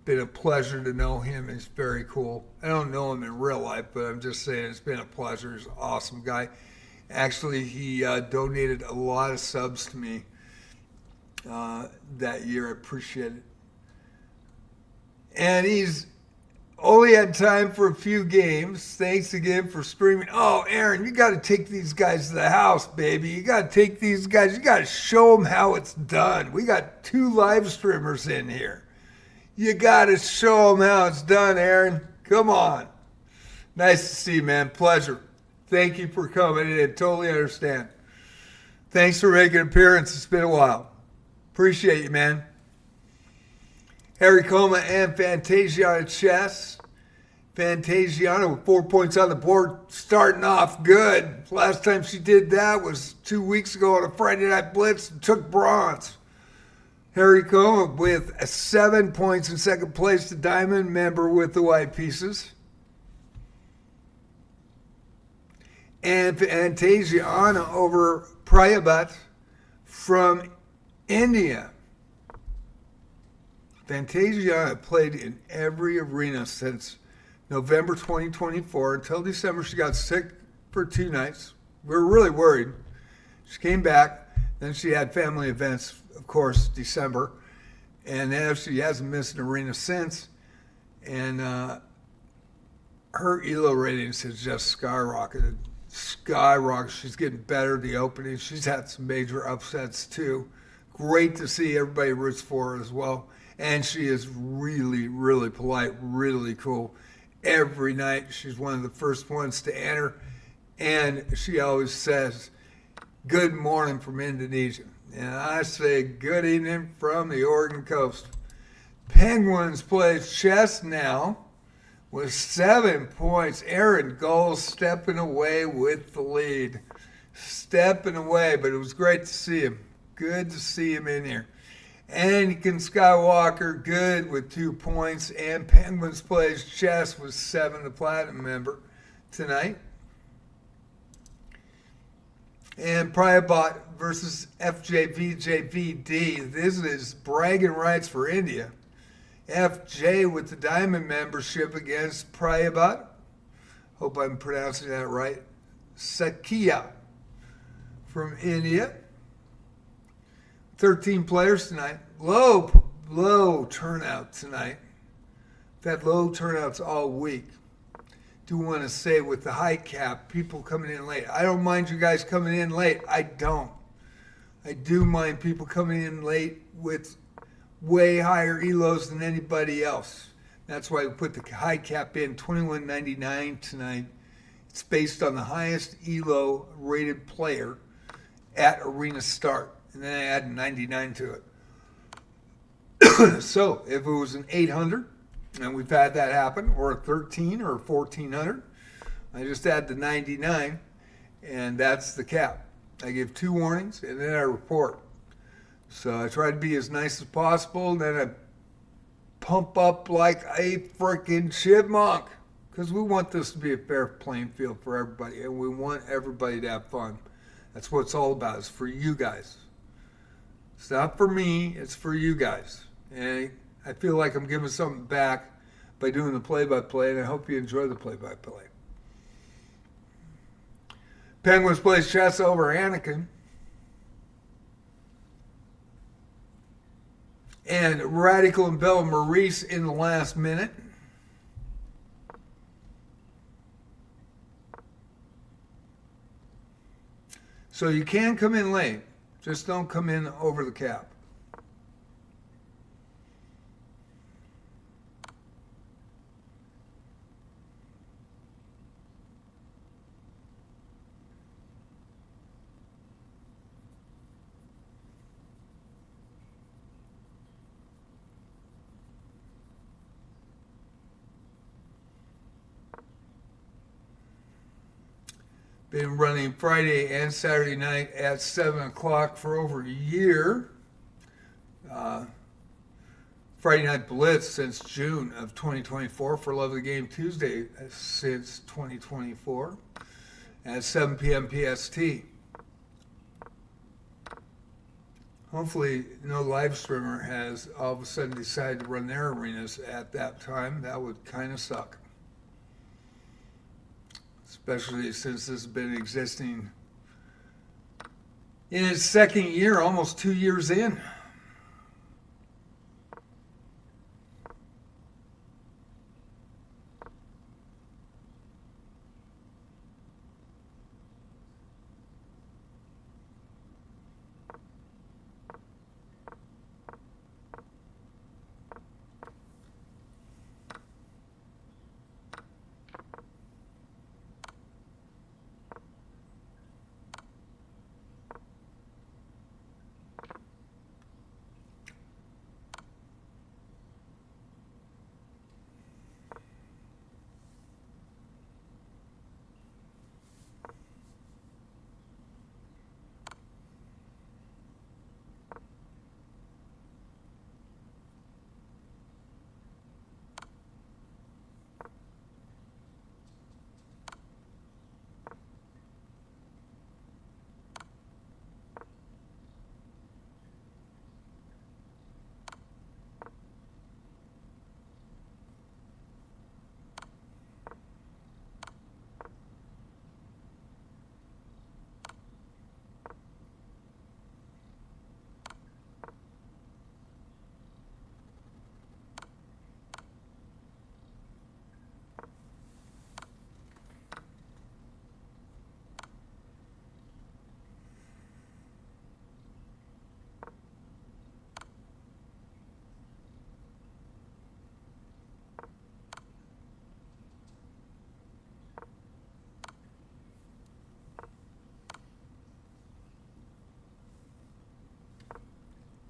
Been a pleasure to know him. He's very cool. I don't know him in real life, but I'm just saying it's been a pleasure. He's an awesome guy. Actually, he donated a lot of subs to me that year. I appreciate it. And he's only had time for a few games. Thanks again for streaming. Oh, Aaron, you got to take these guys to the house, baby. You got to take these guys. You got to show them how it's done. We got 2 live streamers in here. You got to show them how it's done, Aaron. Come on. Nice to see you, man. Pleasure. Thank you for coming in. Totally understand. Thanks for making an appearance. It's been a while. Appreciate you, man. Harry Coma and Fantasiana chess. Fantasiana with 4 points on the board, starting off good. Last time she did that was 2 weeks ago on a Friday Night Blitz and took bronze. Harry Coma with 7 points in second place. The diamond member with the white pieces. And Fantasiana over Priyabat from India. Fantasiana played in every arena since November 2024. Until December, she got sick for 2 nights. We were really worried. She came back. Then she had family events, of course, December. And then she hasn't missed an arena since. And her Elo ratings has just skyrocketed. She's getting better at the opening. She's had some major upsets too. Great to see everybody roots for her as well. And she is really, really polite, really cool. Every night she's one of the first ones to enter. And she always says, "Good morning from Indonesia." And I say, "Good evening from the Oregon coast." Penguins plays chess now with 7 points. Aaron Gold stepping away with the lead. Stepping away, but it was great to see him. Good to see him in here. Anakin Skywalker, good with 2 points. And Penguins plays chess with 7, the platinum member tonight. And Prabhat versus FJVJVD. This is bragging rights for India. FJ with the diamond membership against Prabhat. Hope I'm pronouncing that right. Sakia from India. 13 players tonight. Low turnout tonight. We've had low turnouts all week. Do want to say with the high cap, people coming in late. I don't mind you guys coming in late. I don't. I do mind people coming in late with way higher elos than anybody else. That's why we put the high cap in, $21.99 tonight. It's based on the highest elo rated player at arena start. And then I add 99 to it. So if it was an 800, and we've had that happen, or a 13 or a 1400, I just add the 99, and that's the cap. I give 2 warnings, and then I report. So I try to be as nice as possible, and then I pump up like a freaking chipmunk, because we want this to be a fair playing field for everybody, and we want everybody to have fun. That's what it's all about. It's for you guys. It's not for me. It's for you guys. And I feel like I'm giving something back by doing the play-by-play, and I hope you enjoy the play-by-play. Penguins plays chess over Anakin. And Radical and Bella Maurice in the last minute. So you can come in late. Just don't come in over the cap. Been running Friday and Saturday night at 7 o'clock for over a year. Friday night Blitz since June of 2024 for Love of the Game Tuesday since 2024 at 7 p.m. PST. Hopefully no live streamer has all of a sudden decided to run their arenas at that time. That would kind of suck. Especially since this has been existing in its second year, almost 2 years in.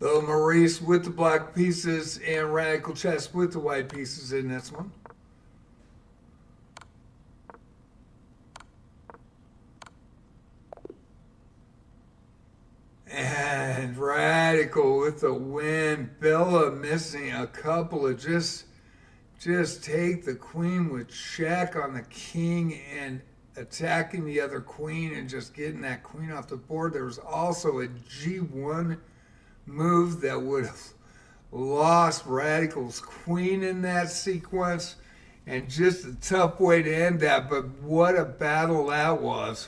Little Maurice with the black pieces and Radical Chess with the white pieces in this one. And Radical with the win. Bella missing a couple of just take the queen with check on the king and attacking the other queen and just getting that queen off the board. There was also a G1 move that would have lost Radical's queen in that sequence, and just a tough way to end that. But what a battle that was.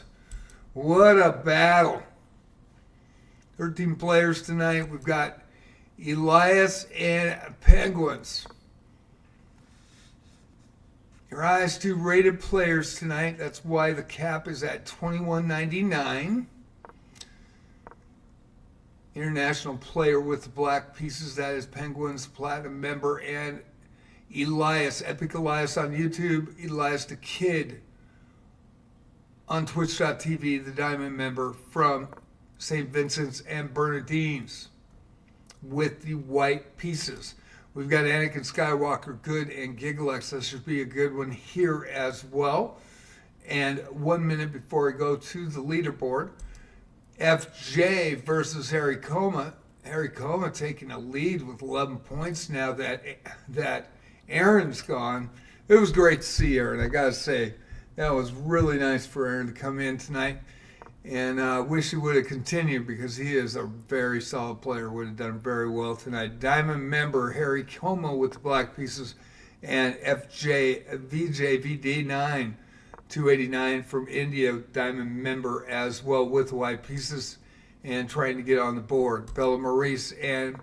What a battle. 13 players tonight. We've got Elias and Penguins. Your highest two rated players tonight. That's why the cap is at $21.99. International player with the black pieces. That is Penguins Platinum member. And Elias, Epic Elias on YouTube. Elias the Kid on Twitch.tv, the Diamond member from St. Vincent's and Bernardines with the white pieces. We've got Anakin Skywalker, Good, and Gigalex. That should be a good one here as well. And 1 minute before I go to the leaderboard, FJ versus Harry Coma. Harry Coma taking a lead with 11 points now that Aaron's gone. It was great to see Aaron. I got to say, that was really nice for Aaron to come in tonight. And I wish he would have continued because he is a very solid player. Would have done very well tonight. Diamond member Harry Como with the black pieces, and FJ VJ VD9 289 from India, Diamond member as well with the white pieces and trying to get on the board. Bella Maurice and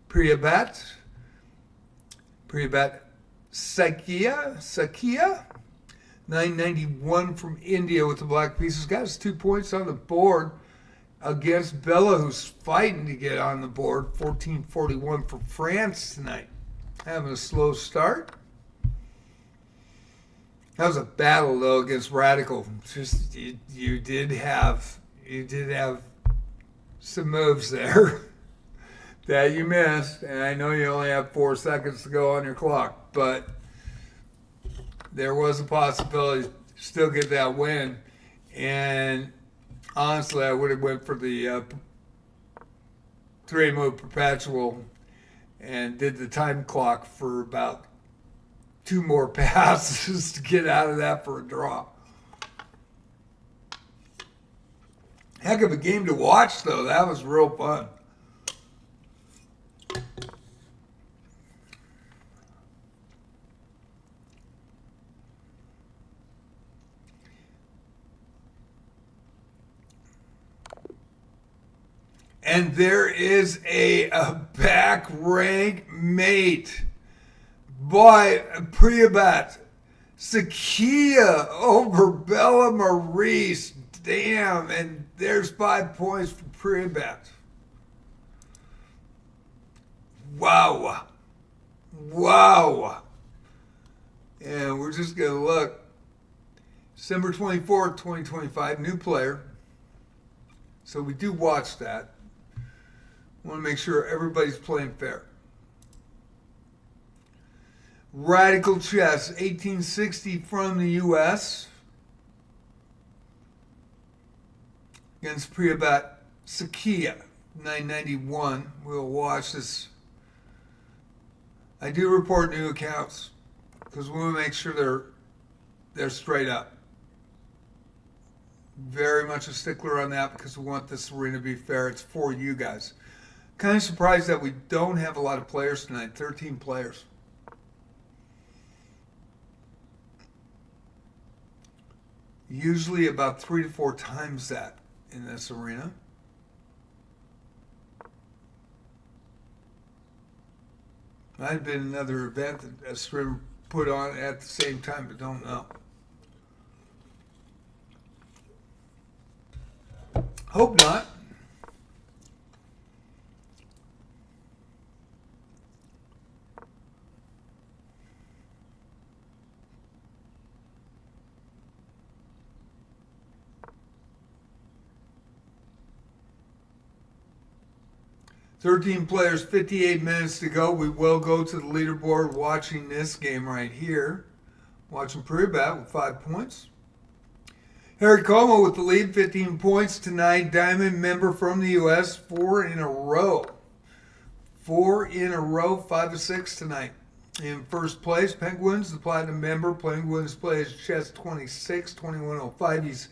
Priyabat Sakia 991 from India with the black pieces. Got us 2 points on the board against Bella, who's fighting to get on the board. 1441 for France tonight. Having a slow start. That was a battle though against Radical. Just you did have some moves there that you missed, and I know you only have 4 seconds to go on your clock, but there was a possibility to still get that win. And honestly, I would have went for the 3-move perpetual and did the time clock for about 2 more passes to get out of that for a draw. Heck of a game to watch, though. That was real fun. And there is a back rank mate by Priyabat Sakia over Bella Maurice. Damn, and there's 5 points for Priyabat. Wow. And we're just going to look. December 24th, 2025, new player. So we do watch that. Want to make sure everybody's playing fair. Radical Chess, 1860 from the U.S. against Priyabat Sakia, 991. We'll watch this. I do report new accounts because we want to make sure they're straight up. Very much a stickler on that because we want this arena to be fair. It's for you guys. Kind of surprised that we don't have a lot of players tonight. 13 players. Usually about 3 to 4 times that in this arena. Might have been another event that a streamer put on at the same time, but don't know. Hope not. 13 players, 58 minutes to go. We will go to the leaderboard watching this game right here. Watching Pre-Bat with 5 points. Harry Como with the lead, 15 points tonight. Diamond member from the U.S., 4 in a row. 4 in a row, 5 of 6 tonight. In first place, Penguins, the platinum member. Penguins plays chess 26, 2105. He's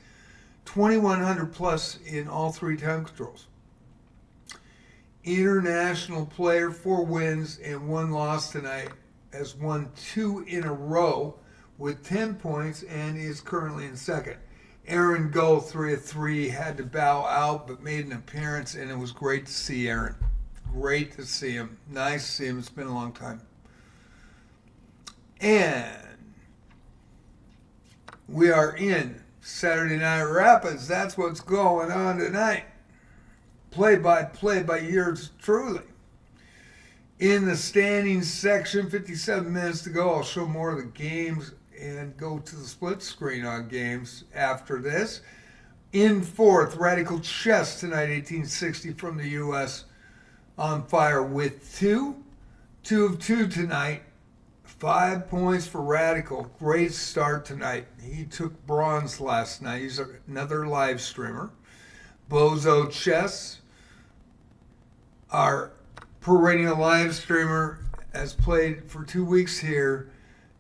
2100 plus in all 3 time controls. International player, 4 wins and 1 loss tonight. Has won 2 in a row with 10 points and is currently in second. Aaron Gull, 3 of 3, had to bow out but made an appearance, and it was great to see Aaron. Great to see him. Nice to see him. It's been a long time. And we are in Saturday Night Rapids. That's what's going on tonight. Play-by-play by yours truly. In the standings section, 57 minutes to go. I'll show more of the games and go to the split screen on games after this. In fourth, Radical Chess tonight, 1860 from the U.S. on fire with 2. 2 of 2 tonight. 5 points for Radical. Great start tonight. He took bronze last night. He's another live streamer. Bozo Chess, our perennial live streamer, has played for 2 weeks here,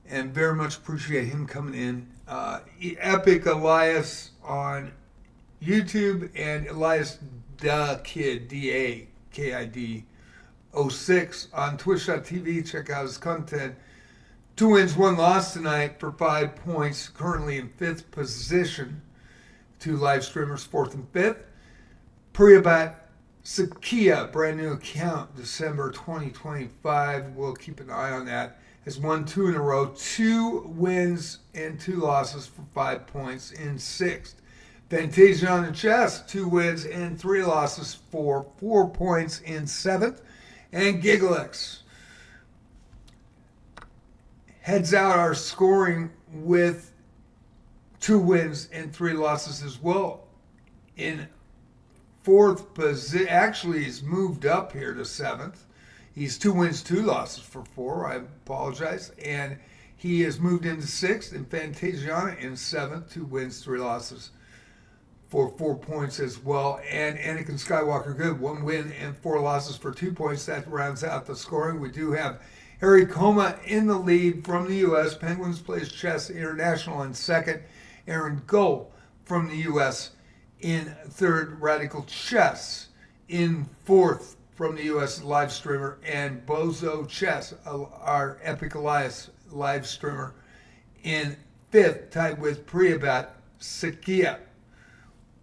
and very much appreciate him coming in. Epic Elias on YouTube, and Elias Da Kid, D-A-K-I-D 06 on twitch.tv. Check out his content. 2 wins, 1 loss tonight for 5 points. Currently in 5th position. 2 live streamers, 4th and 5th. Priyabat Sakia, brand new account, December 2025. We'll keep an eye on that. Has won 2 in a row, 2 wins and 2 losses for 5 points in 6th. Fantasian Chess, 2 wins and 3 losses for 4 points in 7th. And Gigglex heads out our scoring with 2 wins and 3 losses as well. In 4th position, actually he's moved up here to 7th. He's 2 wins, 2 losses for 4. I apologize. And he has moved into 6th, and Fantasiana in 7th, 2 wins, 3 losses for 4 points as well. And Anakin Skywalker Good, 1 win and 4 losses for 2 points. That rounds out the scoring. We do have Harry Coma in the lead from the U.S. Penguins plays chess international in 2nd. Aaron Gull from the U.S. in 3rd. Radical Chess in 4th from the U.S. live streamer. And Bozo Chess, our Epic Elias live streamer, in 5th, tied with Priyabat Sakia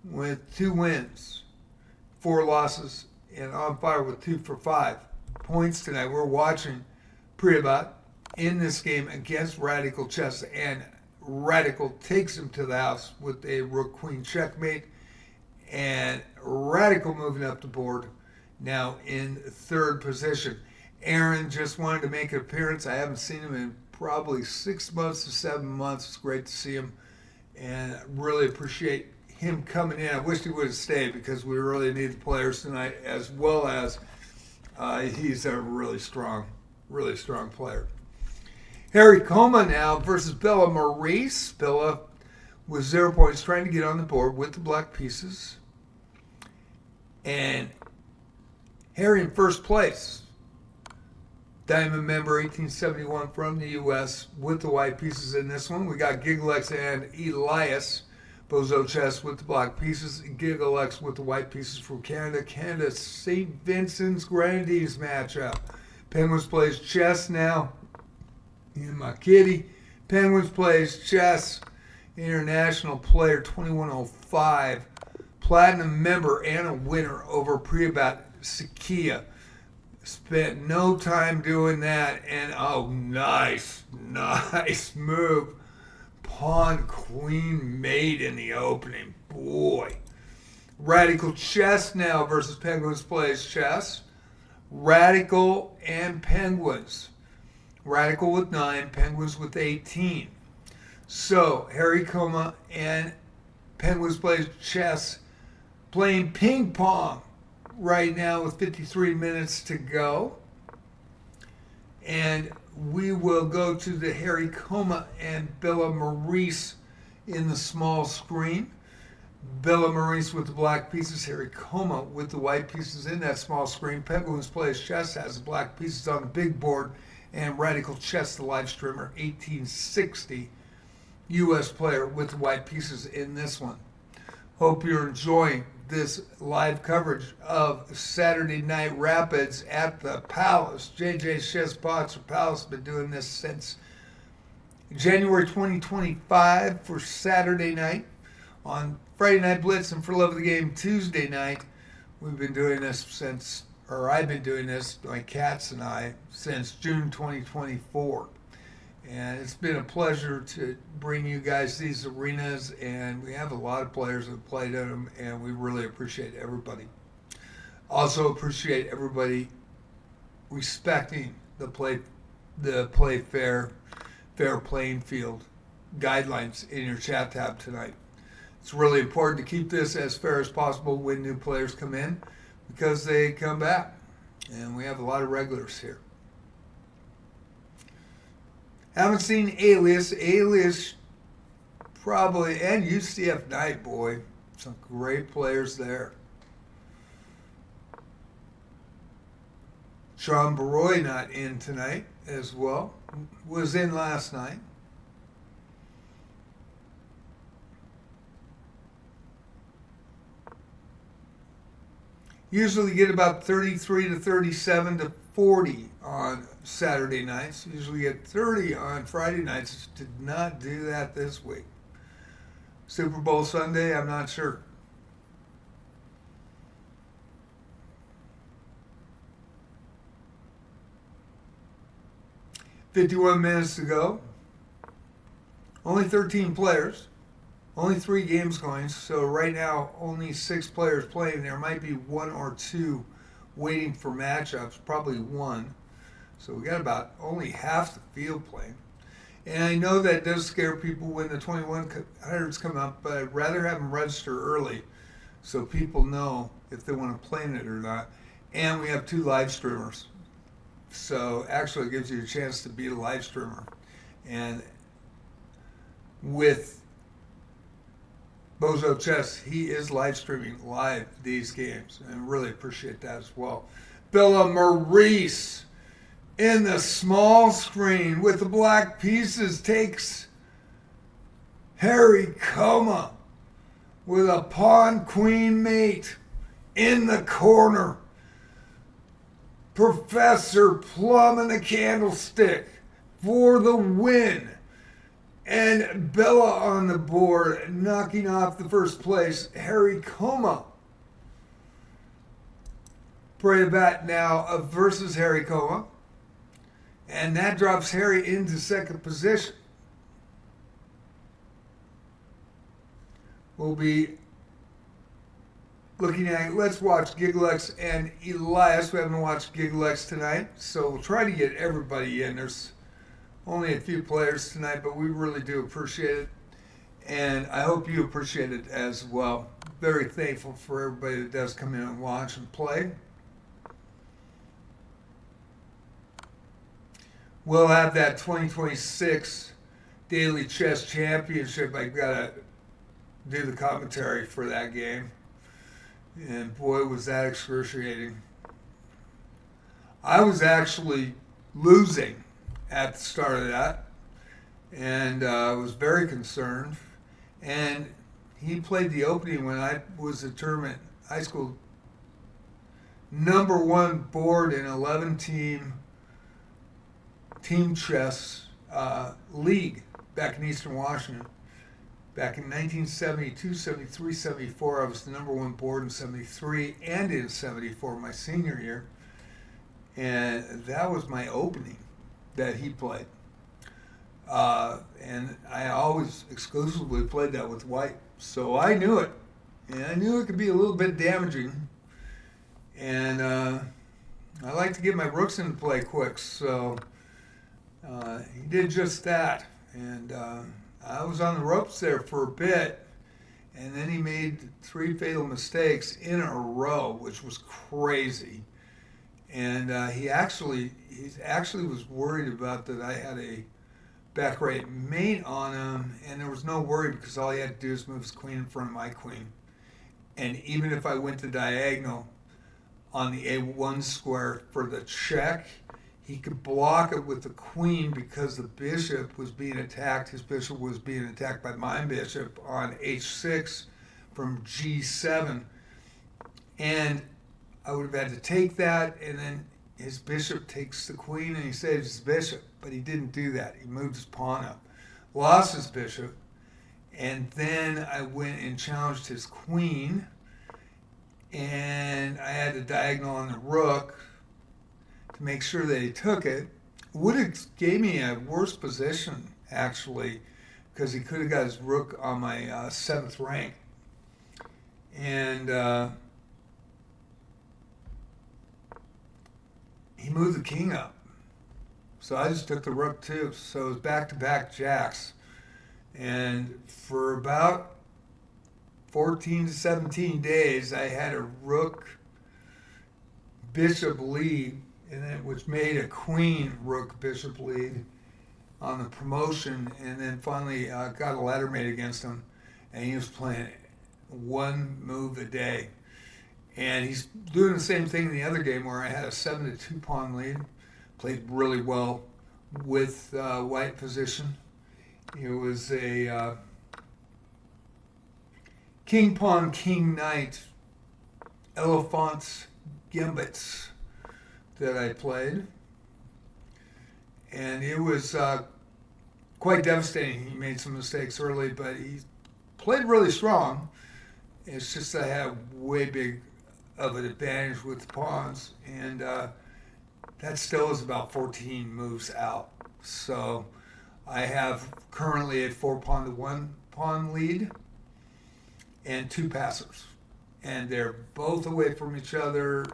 with 2 wins, 4 losses, and on fire with 2 for 5 points tonight. We're watching Priyabat in this game against Radical Chess, and Radical takes him to the house with a Rook Queen checkmate, and Radical moving up the board now in 3rd position. Aaron just wanted to make an appearance. I haven't seen him in probably 6 months to 7 months. It's great to see him, and really appreciate him coming in. I wish he would have stayed because we really need the players tonight, as well as he's a really strong player. Harry Coma now versus Bella Maurice. Bella with 0 points, trying to get on the board with the black pieces. And Harry in first place. Diamond member 1871 from the U.S. with the white pieces in this one. We got Gigglex and Elias. Bozo Chess with the black pieces. Gigglex with the white pieces from Canada. Canada, St. Vincent's Grenadines matchup. Penguins plays chess now. In my kitty. Penguins plays chess. International player 2105. Platinum member and a winner over Priyabat Sakia. Spent no time doing that, and oh, nice move. Pawn Queen mate in the opening. Boy. Radical Chess now versus Penguins plays chess. Radical and Penguins. Radical with 9, Penguins with 18. So, Harry Coma and Penguins plays chess, playing ping pong. right now with 53 minutes to go. And we will go to the Harry Coma and Bella Maurice in the small screen. Bella Maurice with the black pieces, Harry Coma with the white pieces in that small screen. Penguins Plays Chess has the black pieces on the big board, and Radical Chess, the live streamer, 1860 U.S. player with the white pieces in this one. Hope you're enjoying this live coverage of Saturday Night Rapids at the Palace. JJ's Chess Boxer Palace has been doing this since January 2025 for Saturday night. On Friday Night Blitz and For Love of the Game Tuesday night, we've been doing this since, or I've been doing this, my cats and I, since June 2024. And it's been a pleasure to bring you guys these arenas, and we have a lot of players that played in them, and we really appreciate everybody. Also appreciate everybody respecting the play fair playing field guidelines in your chat tab tonight. It's really important to keep this as fair as possible when new players come in, because they come back, and we have a lot of regulars here. Haven't seen Alias probably, and UCF Knight, boy. Some great players there. Sean Baroy not in tonight as well. Was in last night. Usually get about 33 to 37 to 40 on Saturday nights. Usually get 30 on Friday nights. Did not do that this week. Super Bowl Sunday, I'm not sure. "51 minutes to go. Only 13 players. Only 3 games going. So right now, only 6 players playing. There might be 1 or 2 waiting for matchups. Probably 1. So we got about only half the field playing. And I know that does scare people when the 2100s come up, but I'd rather have them register early so people know if they want to play in it or not. And we have 2 live streamers. So actually it gives you a chance to be a live streamer. And with Bozo Chess, he is live streaming live these games, and really appreciate that as well. Bella Maurice in the small screen with the black pieces takes Harry Coma with a pawn queen mate in the corner. Professor Plum in the candlestick for the win. And Bella on the board, knocking off the first place, Harry Coma. Pray bat now versus Harry Coma. And that drops Harry into second position. We'll be looking at, let's watch Giglex and Elias. We haven't watched Giglex tonight, so we'll try to get everybody in. There's only a few players tonight, but we really do appreciate it. And I hope you appreciate it as well. Very thankful for everybody that does come in and watch and play. We'll have that 2026 Daily Chess Championship. I've got to do the commentary for that game. And boy, was that excruciating. I was actually losing at the start of that, and I was very concerned. And he played the opening when I was a tournament high school #1 board in 11-team team chess league back in Eastern Washington. Back in 1972, 73, 74, I was the #1 board in 73 and in 74, my senior year. And that was my opening that he played. And I always exclusively played that with white. So I knew it. And I knew it could be a little bit damaging. And I like to get my rooks into play quick. So he did just that. And I was on the ropes there for a bit. And then he made 3 fatal mistakes in a row, which was crazy. And he actually was worried about that I had a back right mate on him, and there was no worry because all he had to do is move his queen in front of my queen. And even if I went to diagonal on the A1 square for the check, he could block it with the queen because the bishop was being attacked. His bishop was being attacked by my bishop on H6 from G7. And I would have had to take that, and then his bishop takes the queen and he saves his bishop. But he didn't do that. He moved his pawn up, lost his bishop, and then I went and challenged his queen, and I had the diagonal on the rook to make sure that he took it. Would have gave me a worse position, actually, because he could have got his rook on my 7th rank. And he moved the king up. So I just took the rook too. So it was back-to-back jacks. And for about 14 to 17 days, I had a rook bishop lead, and then which made a queen rook bishop lead on the promotion, and then finally got a ladder mate against him, and he was playing 1 move a day. And he's doing the same thing in the other game where I had a 7-2 pawn lead. Played really well with white position. It was a king pawn, king knight, elephant gambits that I played. And it was quite devastating. He made some mistakes early, but he played really strong. It's just I had way big of an advantage with the pawns, and that still is about 14 moves out. So I have currently a 4 pawn to 1 pawn lead and 2 passers. And they're both away from each other,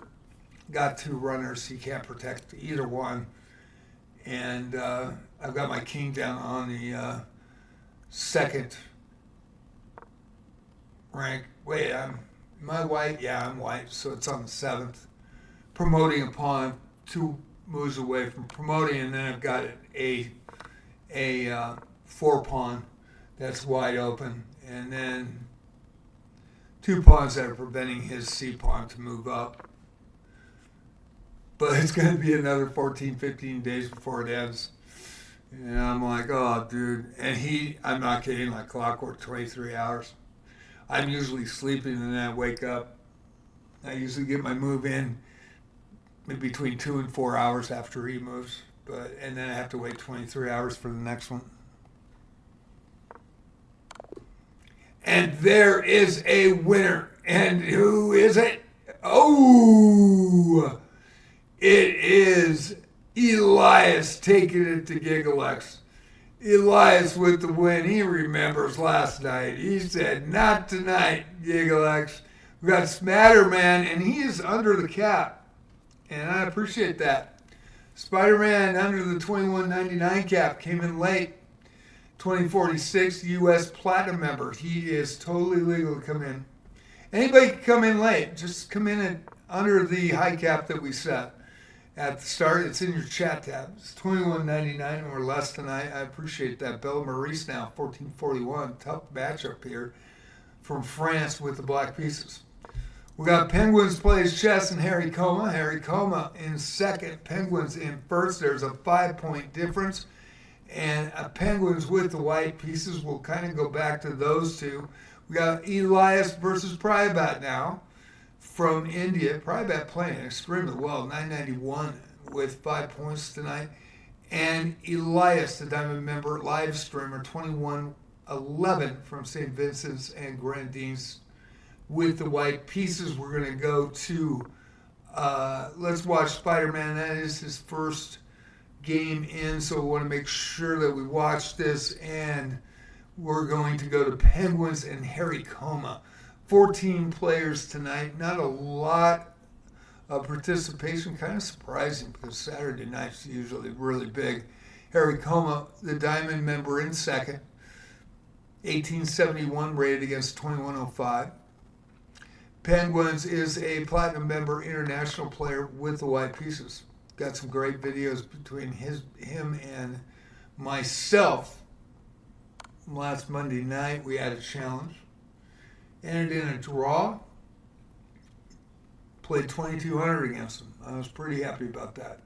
got 2 runners, he can't protect either one. And I've got my king down on the 2nd rank. Wait, am I white? Yeah, I'm white, so it's on the 7th. Promoting a pawn 2 moves away from promoting, and then I've got a 4 pawn that's wide open, and then 2 pawns that are preventing his C pawn to move up. But it's going to be another 14, 15 days before it ends. And I'm like, oh, dude. And I'm not kidding, like clockwork, 23 hours. I'm usually sleeping and then I wake up. I usually get my move in between 2 and 4 hours after he moves, and then I have to wait 23 hours for the next one. And there is a winner. And who is it? Oh, it is Elias taking it to Gigalex. Elias with the win. He remembers last night. He said, not tonight, Gigalex. We got Smatterman, and he is under the cap. And I appreciate that. Spider-Man under the 21.99 cap came in late. 2046 U.S. Platinum member. He is totally legal to come in. Anybody can come in late. Just come in under the high cap that we set at the start. It's in your chat tab. It's $21.99 or less tonight. I appreciate that. Belle Maurice now, 1441. Tough matchup here from France with the black pieces. We got Penguins plays chess and Harry Coma. Harry Coma in 2nd, Penguins in 1st. There's a 5-point difference. And Penguins with the white pieces. We'll kind of go back to those two. We got Elias versus Pryabat now from India. Pryabat playing extremely well, 991 with 5 points tonight. And Elias, the Diamond member, live streamer, 2111 from St. Vincent's and Grenadines with the white pieces. We're going to go to, let's watch Spider-Man. That is his first game in, so we want to make sure that we watch this. And we're going to go to Penguins and Harry Coma. 14 players tonight. Not a lot of participation. Kind of surprising because Saturday night's usually really big. Harry Coma, the Diamond member, in 2nd. 1871 rated against 2105. Penguins is a platinum member international player with the white pieces. Got some great videos between him and myself. Last Monday night we had a challenge. Entered in a draw. Played 2,200 against him. I was pretty happy about that.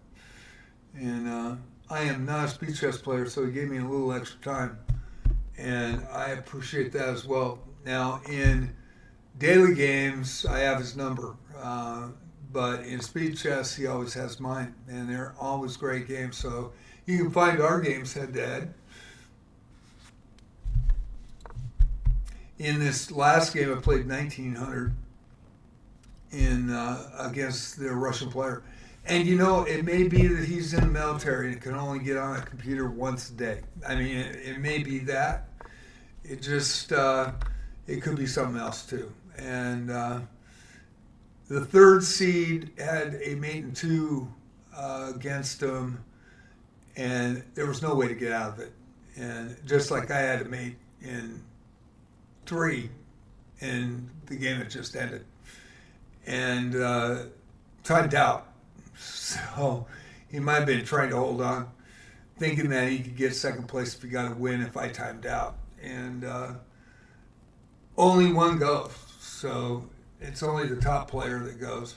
And I am not a speed chess player, so he gave me a little extra time. And I appreciate that as well. Now, in daily games, I have his number. But in speed chess, he always has mine. And they're always great games. So you can find our games head-to-head. In this last game, I played 1,900 against the Russian player. And you know, it may be that he's in the military and can only get on a computer once a day. I mean, it may be that. It just, it could be something else too. And the third seed had a mate in 2 against him, and there was no way to get out of it. And just like I had a mate in 3, and the game had just ended. And timed out. So he might have been trying to hold on, thinking that he could get second place if he got a win if I timed out. And only one goes. So it's only the top player that goes.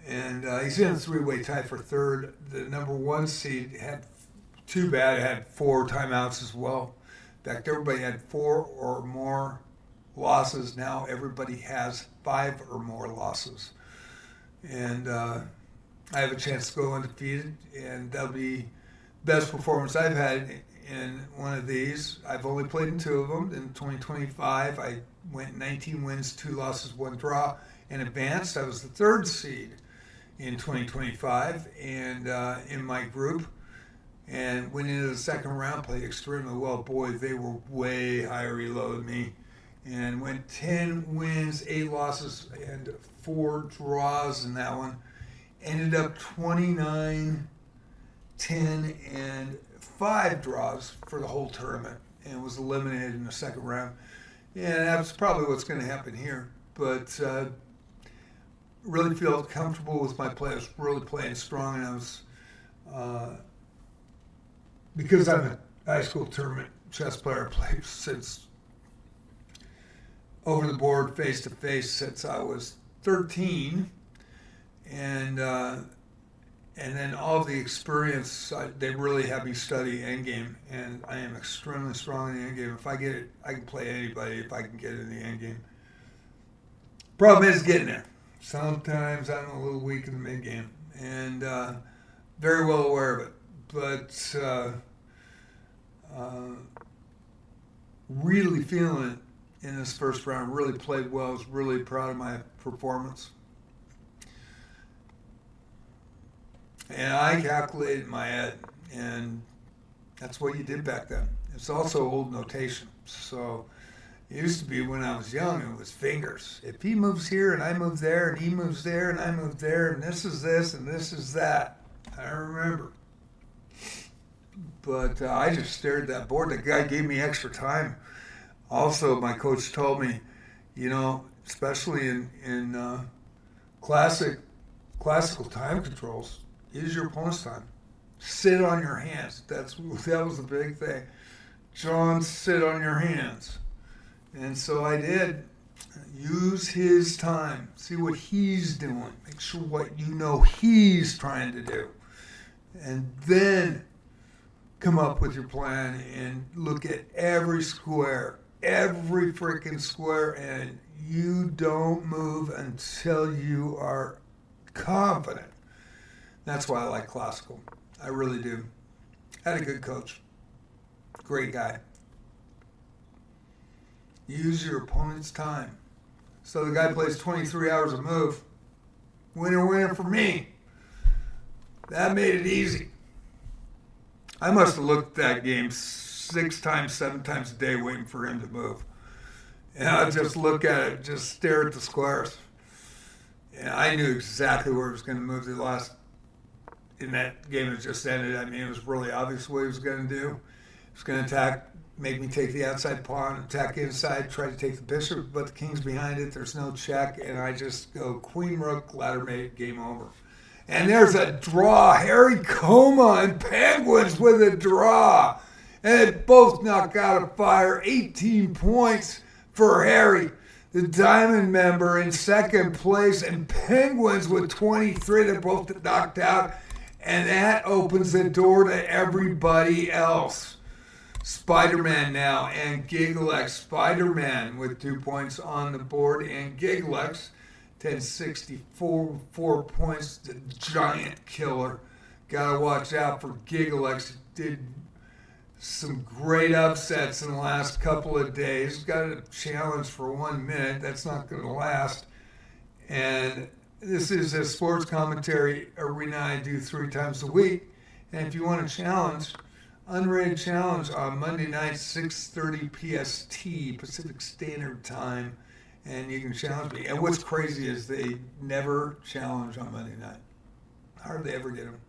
And he's in a 3-way tie for third. The number 1 seed had, too bad, it had 4 timeouts as well. In fact, everybody had 4 or more losses. Now everybody has 5 or more losses. And I have a chance to go undefeated, and that'll be best performance I've had in one of these. I've only played in 2 of them. In 2025, I went 19 wins, 2 losses, 1 draw, and advanced. I was the 3rd seed in 2025, and in my group, and went into the second round, played extremely well. Boy, they were way higher elo than me, and went 10 wins, 8 losses, and 4 draws in that one. Ended up 29, 10, and 5 draws for the whole tournament, and was eliminated in the second round. And that's probably what's going to happen here. But really feel comfortable with my play. I was really playing strong, and I was, because I'm a high school tournament chess player, I played since over the board, face to face, since I was 13. And then all of the experience, they really have me study endgame, and I am extremely strong in the endgame. If I get it, I can play anybody if I can get it in the endgame. Problem is getting there. Sometimes I'm a little weak in the mid game, and very well aware of it. But really feeling it in this first round. Really played well. I was really proud of my performance. And I calculated in my head, and that's what you did back then. It's also old notation. So it used to be when I was young, it was fingers. If he moves here and I move there, and he moves there and I move there, and this is this and this is that. I remember. But I just stared at that board. The guy gave me extra time. Also, my coach told me, you know, especially in classical time controls, use your opponent's time. Sit on your hands. That was the big thing. John, sit on your hands. And so I did. Use his time. See what he's doing. Make sure what you know he's trying to do. And then come up with your plan and look at every square. Every freaking square. And you don't move until you are confident. That's why I like classical. I really do. Had a good coach. Great guy. Use your opponent's time. So the guy plays 23 hours a move. Winner for me. That made it easy. I must have looked at that game 6 times, 7 times a day waiting for him to move. And I'd just look at it, just stare at the squares. And I knew exactly where he was going to move in that game that just ended. I mean, it was really obvious what he was going to do. He was going to attack make me take the outside pawn, attack inside, try to take the bishop, but the king's behind it. There's no check, and I just go queen, rook, ladder mate, game over. And there's a draw. Harry Coma and Penguins with a draw. And they both knock out of fire. 18 points for Harry, the diamond member, in second place, and Penguins with 23. They're both knocked out. And that opens the door to everybody else. Spider-Man now and Gigalex. Spider-Man with 2 points on the board, and Gigalex 1064, 4 points. The giant killer. Gotta watch out for Gigalex. Did some great upsets in the last couple of days. Got a challenge for 1 minute. That's not going to last. And this is a sports commentary arena I do 3 times a week. And if you want a challenge, Unrated Challenge on Monday night, 6:30 PST, Pacific Standard Time, and you can challenge me. And what's crazy is they never challenge on Monday night. Hardly ever get them.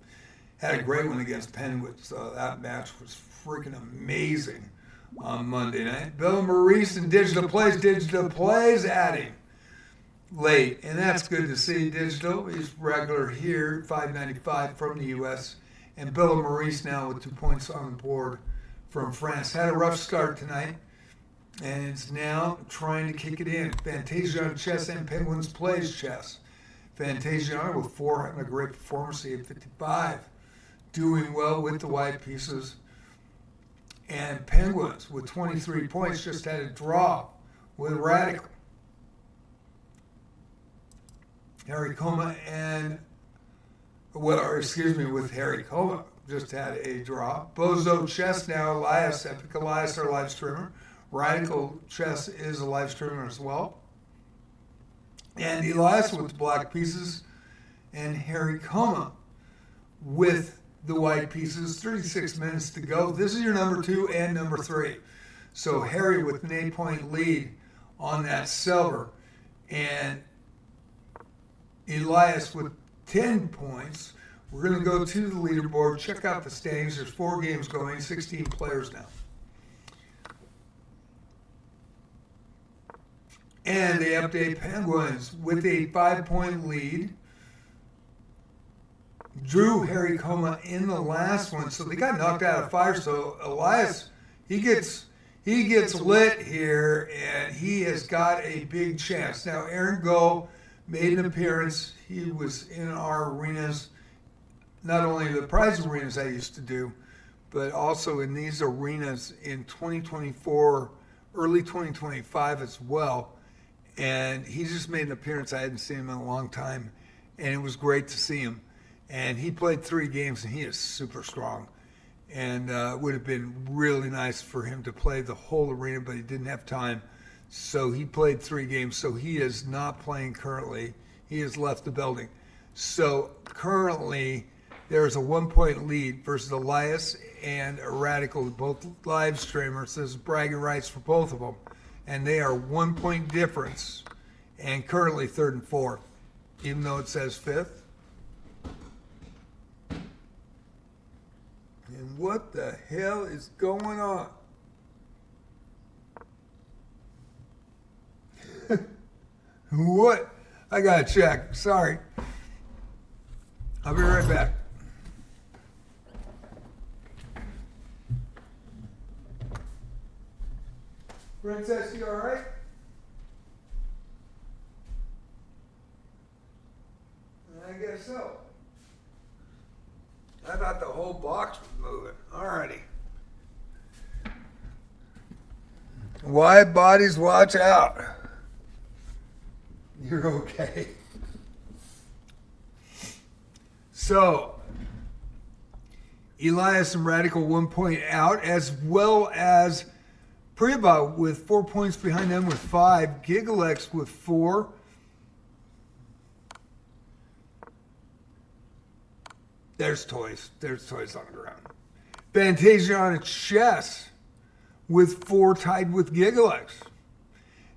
Had a great one against Penguins, so that match was freaking amazing on Monday night. Bill Maurice and Digital Plays adding late, and that's good to see. Digital, he's regular here, $5.95 from the U.S., and Bill Maurice now with 2 points on the board from France. Had a rough start tonight, and it's now trying to kick it in. Fantasia chess and Penguins plays chess. Fantasia with 4 having a great performance, 855. Doing well with the white pieces. And Penguins with 23 points just had a draw with Radical. Harry Coma and, with Harry Coma just had a draw. Bozo Chess now, Elias, Epic Elias, our live streamer. Radical Chess is a live streamer as well. And Elias with the black pieces, and Harry Coma with the white pieces. 36 minutes to go. This is your number 2 and number 3. So Harry with an 8-point lead on that silver, and Elias with 10 points. We're going to go to the leaderboard, check out the standings. There's 4 games going, 16 players now. And they update Penguins with a 5-point lead. Drew Harry Coma in the last one, so they got knocked out of fire. So Elias, he gets lit here, and he has got a big chance. Now Aaron Go made an appearance. He was in our arenas, not only the prize arenas I used to do, but also in these arenas in 2024, early 2025 as well. And he just made an appearance. I hadn't seen him in a long time, and it was great to see him. And he played 3 games, and he is super strong. And it would have been really nice for him to play the whole arena, but he didn't have time. So he played 3 games. So he is not playing currently. He has left the building. So currently, there's a 1-point lead versus Elias and a Radical, both live streamers. There's bragging rights for both of them. And they are 1-point difference, and currently 3rd and 4th, even though it says 5th. And what the hell is going on? What? I gotta check. Sorry. I'll be right back. Princess, you all right? I guess so. I thought the whole box was moving. Alrighty. Wide bodies, watch out. You're okay. So, Elias and Radical 1 point out, as well as Priba with 4 points behind them with 5. Gigalex with 4. There's toys. There's toys on the ground. Fantasia on chess with 4 tied with Gigalex.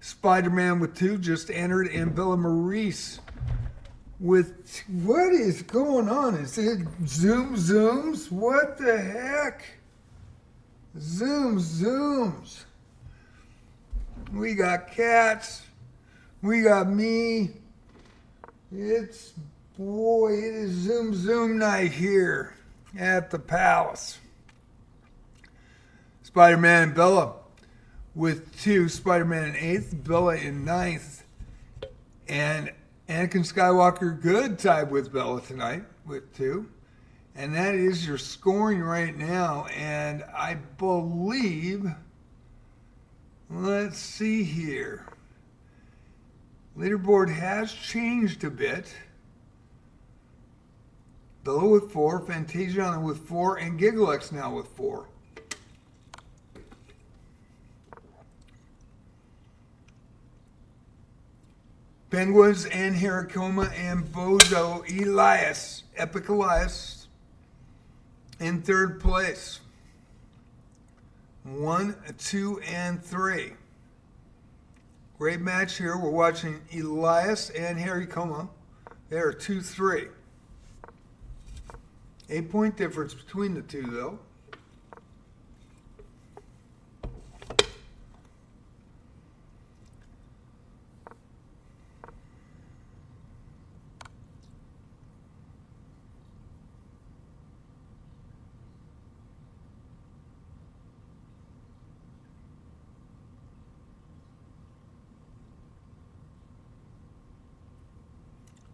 Spider-Man with 2 just entered, and Bella Maurice with... What is going on? Is it zooms? What the heck? Zooms. We got cats. We got me. It is Zoom night here at the Palace. Spider-Man and Bella with 2. Spider-Man in 8th. Bella in 9th. And Anakin Skywalker good tied with Bella tonight with 2. And that is your scoring right now. And I believe, let's see here. Leaderboard has changed a bit. Bella with 4, Fantasiana with 4, and Gigalex now with 4. Penguins and Haricoma and Bozo Elias, Epic Elias, in 3rd place. 1, 2, and 3. Great match here. We're watching Elias and Haricoma. They are 2-3. 8-point difference between the two, though.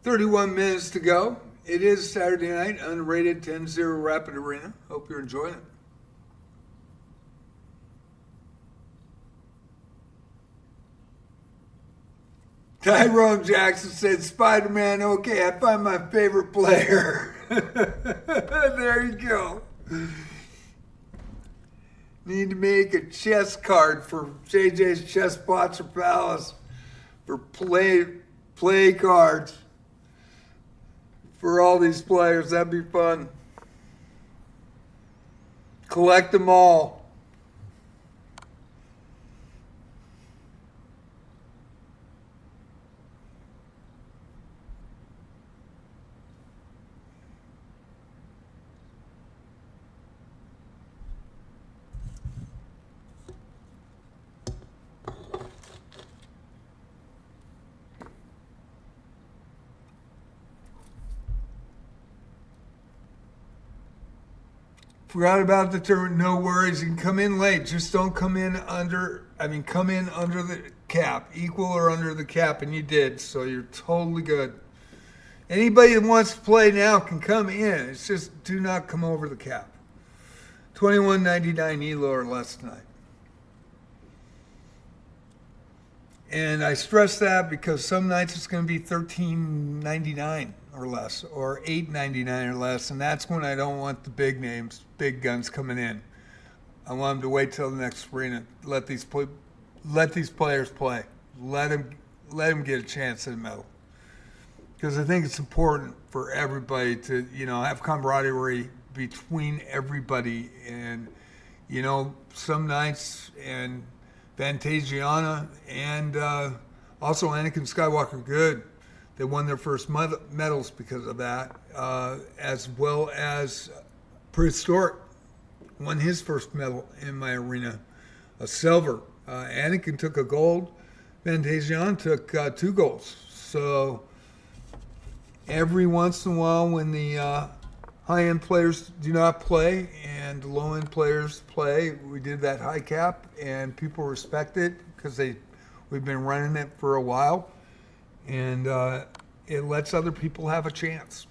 "31 minutes to go. It is Saturday night, unrated 10-0 Rapid Arena. Hope you're enjoying it." Tyrone Jackson said, "Spider-Man, okay, I find my favorite player." There you go. Need to make a chess card for JJ's Chess Sponsor Palace for play cards. For all these players, that'd be fun. Collect them all. Forgot about the tournament. No worries. You can come in late. Just don't come in under. Come in under the cap, equal or under the cap, and you did. So you're totally good. Anybody that wants to play now can come in. It's just do not come over the cap. 21.99 Elo or less tonight. And I stress that because some nights it's going to be $13.99 or less, or $8.99 or less, and that's when I don't want the big names, big guns coming in. I want them to wait till the next arena. Let these players play. Let them get a chance at a medal. Because I think it's important for everybody to, have camaraderie between everybody, and some nights and Fantasiana and also Anakin Skywalker good. They won their first medals because of that, as well as Prehistoric won his first medal in my arena, a silver. Anakin took a gold. Fantasiana took 2 golds. So every once in a while when the high-end players do not play and the low-end players play, we did that high cap, and people respect it because we've been running it for a while, and it lets other people have a chance.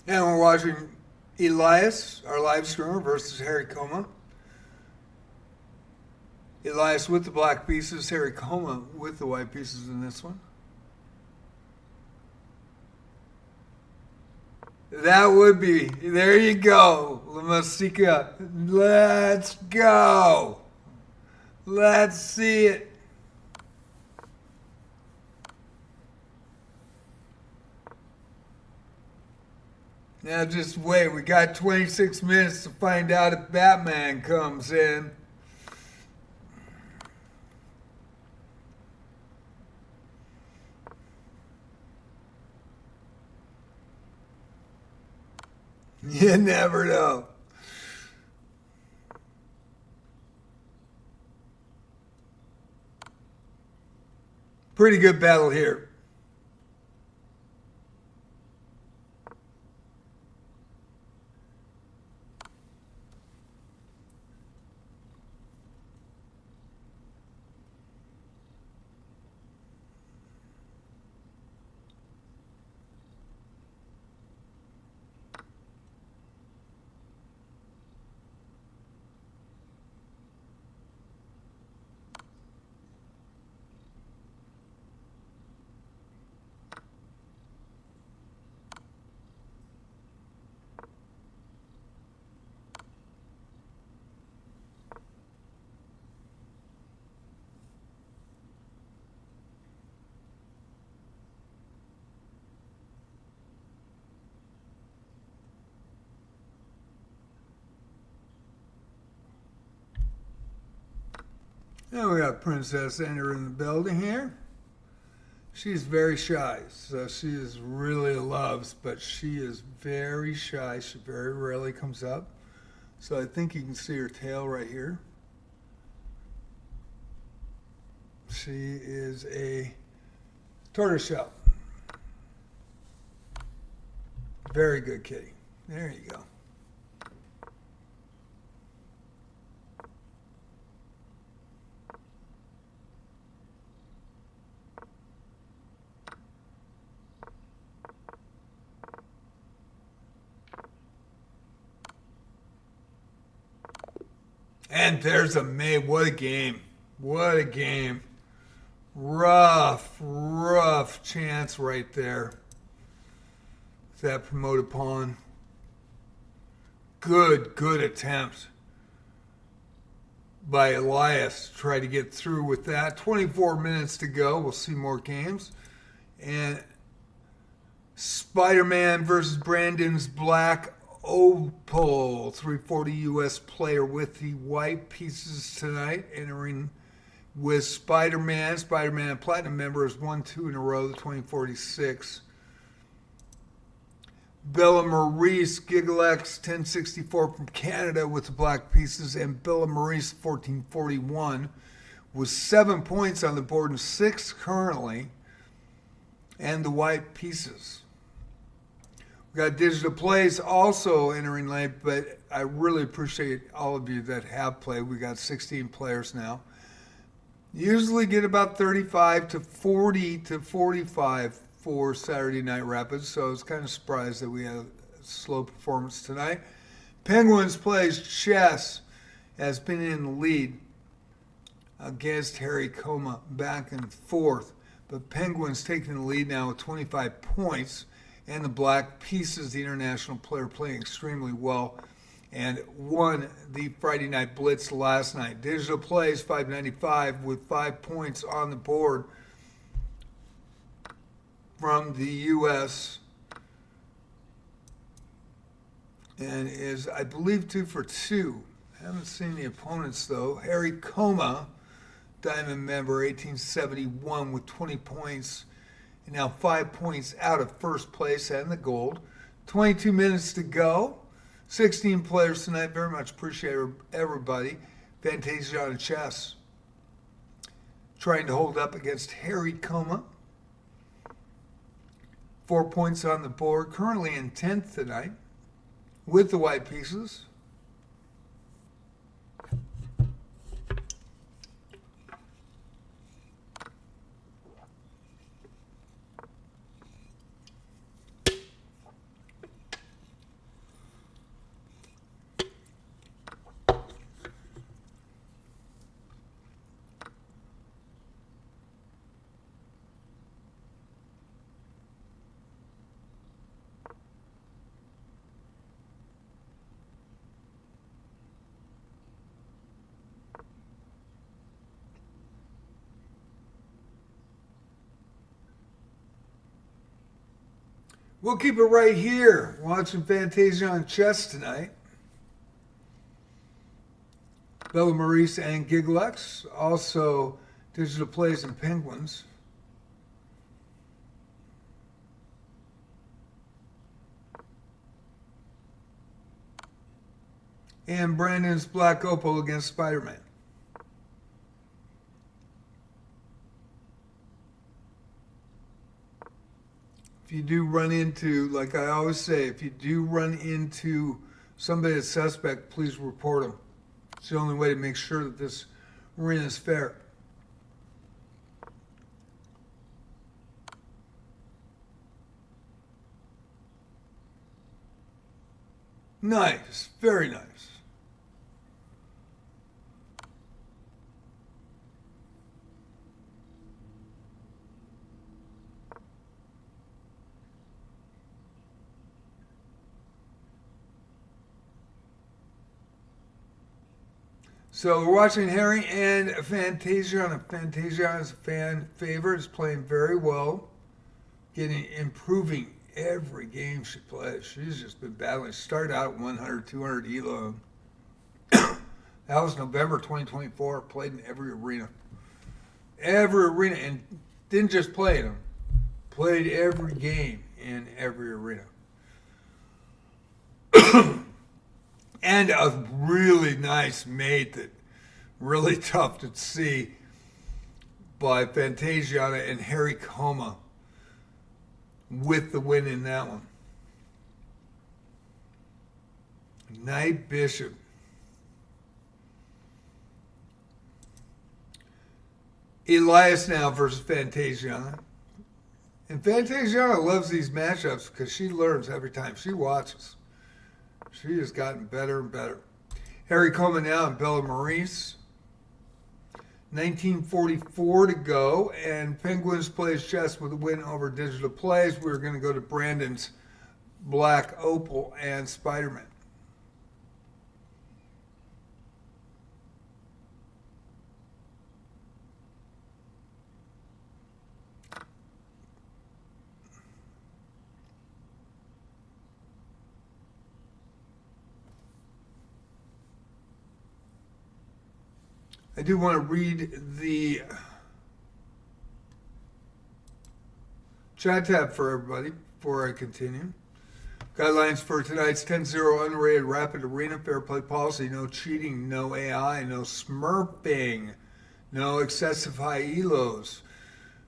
And we're watching Elias, our live streamer, versus Harry Coma. Elias with the black pieces, Harry Coma with the white pieces in this one. That would be, there you go, La Musica. Let's go. Let's see it. Now just wait, we got 26 minutes to find out if Batman comes in. You never know. Pretty good battle here. Now we got Princess entering the building here. She's very shy, so she is really loves, but she is very shy. She very rarely comes up. So I think you can see her tail right here. She is a tortoiseshell. Very good kitty. There you go. And there's a May. What a game. What a game. Rough chance right there. That promoted pawn. Good attempt by Elias to try to get through with that. 24 minutes to go. We'll see more games. And Spider-Man versus Brandon's Black Opal, 340 U.S. player with the white pieces tonight, entering with Spider-Man. Spider-Man Platinum member has won 2 in a row, the 2046. Bella Maurice, Gigalex 1064 from Canada with the black pieces, and Bella Maurice 1441 with 7 points on the board and 6 currently, and the white pieces. We got Digital Plays also entering late, but I really appreciate all of you that have played. We got 16 players now. Usually get about 35 to 40 to 45 for Saturday Night Rapids, so I was kind of surprised that we had a slow performance tonight. Penguins plays chess, has been in the lead against Harry Coma back and forth, but Penguins taking the lead now with 25 points. And the black pieces, the international player, playing extremely well and won the Friday Night Blitz last night. Digital Plays 595 with 5 points on the board from the U.S. and is, I believe, 2 for 2. I haven't seen the opponents, though. Harry Coma, Diamond member, 1871 with 20 points. And now 5 points out of first place and the gold. 22 minutes to go. 16 players tonight. Very much appreciate everybody. Fantasia on chess. Trying to hold up against Harry Coma. 4 points on the board. Currently in 10th tonight with the white pieces. We'll keep it right here. Watching Fantasia on chess tonight. Bella Maurice and Giglex. Also, Digital Plays and Penguins. And Brandon's Black Opal against Spider-Man. If you do run into, like I always say, if you do run into somebody that's suspect, please report them. It's the only way to make sure that this arena is fair. Nice, very nice. So we're watching Harry and Fantasia. Fantasia is a fan favorite. Is playing very well, improving every game she plays. She's just been battling. She started out at 100, 200 Elo. That was November 2024. Played in every arena, and didn't just play in them. Played every game in every arena. And a really nice mate that really tough to see by Fantasiana and Harry Coma with the win in that one. Knight Bishop. Elias now versus Fantasiana. And Fantasiana loves these matchups because she learns every time she watches. She has gotten better and better. Harry Coma now and Bella Maurice. 1944 to go, and Penguins plays chess with a win over Digital Plays. We're going to go to Brandon's Black Opal and Spider-Man. I do want to read the chat tab for everybody before I continue. Guidelines for tonight's 10-0 unrated rapid arena fair play policy. No cheating, no AI, no smurfing, no excessive high elos.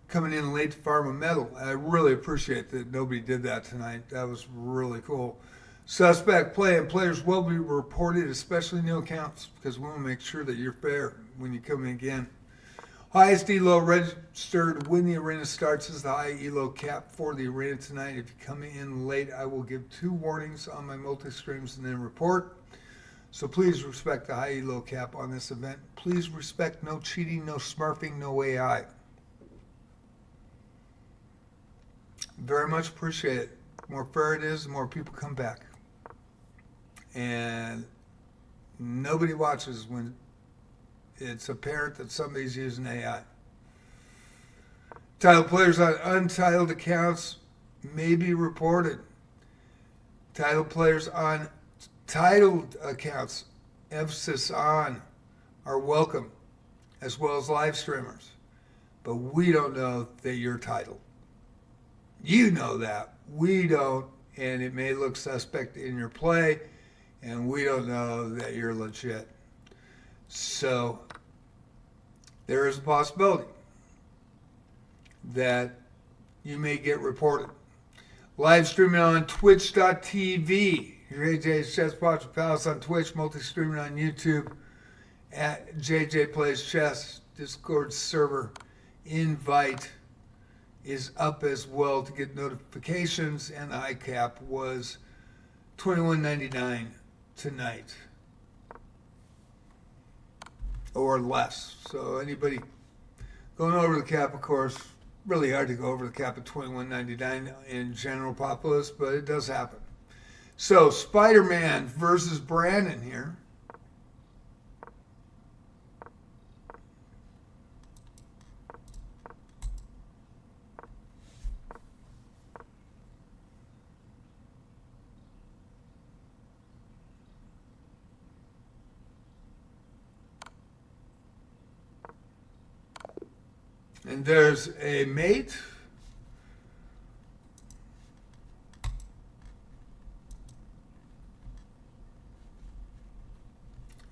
Coming in late to farm a medal. I really appreciate that nobody did that tonight. That was really cool. Suspect play and players will be reported, especially new accounts, because we want to make sure that you're fair when you come in again. Highest Elo registered when the arena starts is the high Elo cap for the arena tonight. If you come in late, I will give 2 warnings on my multi-streams and then report. So please respect the high Elo cap on this event. Please respect no cheating, no smurfing, no AI. Very much appreciate it. The more fair it is, the more people come back. And nobody watches when it's apparent that somebody's using AI. Titled players on untitled accounts may be reported. Titled players on titled accounts, emphasis on, are welcome, as well as live streamers. But we don't know that you're titled. You know that. We don't, and it may look suspect in your play, and we don't know that you're legit. So there is a possibility that you may get reported. Live streaming on twitch.tv. JJ's Chess Watch Palace on Twitch, multi-streaming on YouTube at JJ Plays Chess. Discord server invite is up as well to get notifications, and the high cap was $21.99 tonight or less. So anybody going over the cap, of course, really hard to go over the cap at $21.99 in general populace, but it does happen. So Spider-Man versus Brandon here. And there's a mate.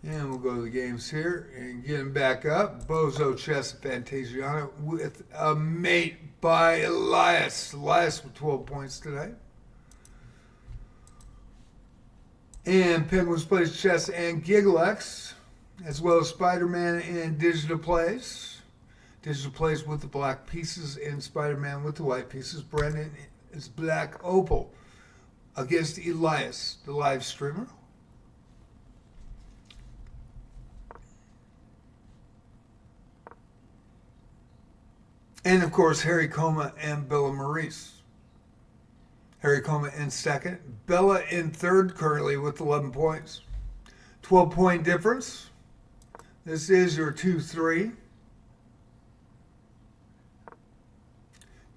And we'll go to the games here and get him back up. Bozo, Chess, Fantasiana with a mate by Elias. Elias with 12 points tonight. And Penguins plays Chess and Gigalex, as well as Spider-Man and Digital Plays. Digital Plays with the black pieces and Spider-Man with the white pieces. Brendan is Black Opal against Elias, the live streamer. And, of course, Harry Coma and Bella Maurice. Harry Coma in second. Bella in third currently with 11 points. 12-point difference. This is your 2-3.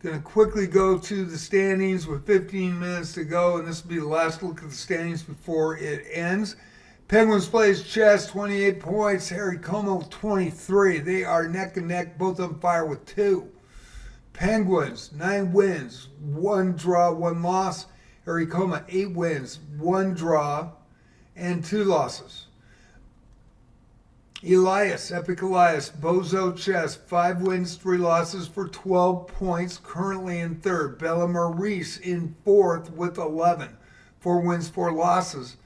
Going to quickly go to the standings with 15 minutes to go, and this will be the last look at the standings before it ends. Penguins plays Chess, 28 points. Harry Como, 23. They are neck and neck, both on fire with 2. Penguins, 9 wins, 1 draw, 1 loss. Harry Coma, 8 wins, 1 draw, and 2 losses. Elias, Epic Elias, Bozo Chess, 5 wins, 3 losses for 12 points, currently in third. Bella Maurice in fourth with 11, 4 wins, 4 losses,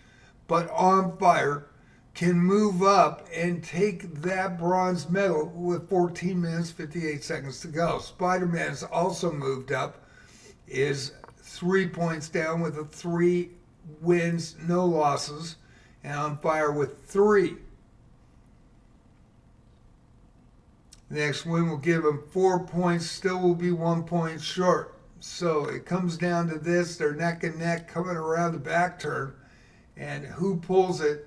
but on fire. Can move up and take that bronze medal with 14 minutes, 58 seconds to go. Spider-Man's also moved up, is 3 points down with 3 wins, no losses, and on fire with 3. The next win will give him 4 points, still will be 1 point short. So it comes down to this, they're neck and neck coming around the back turn, and who pulls it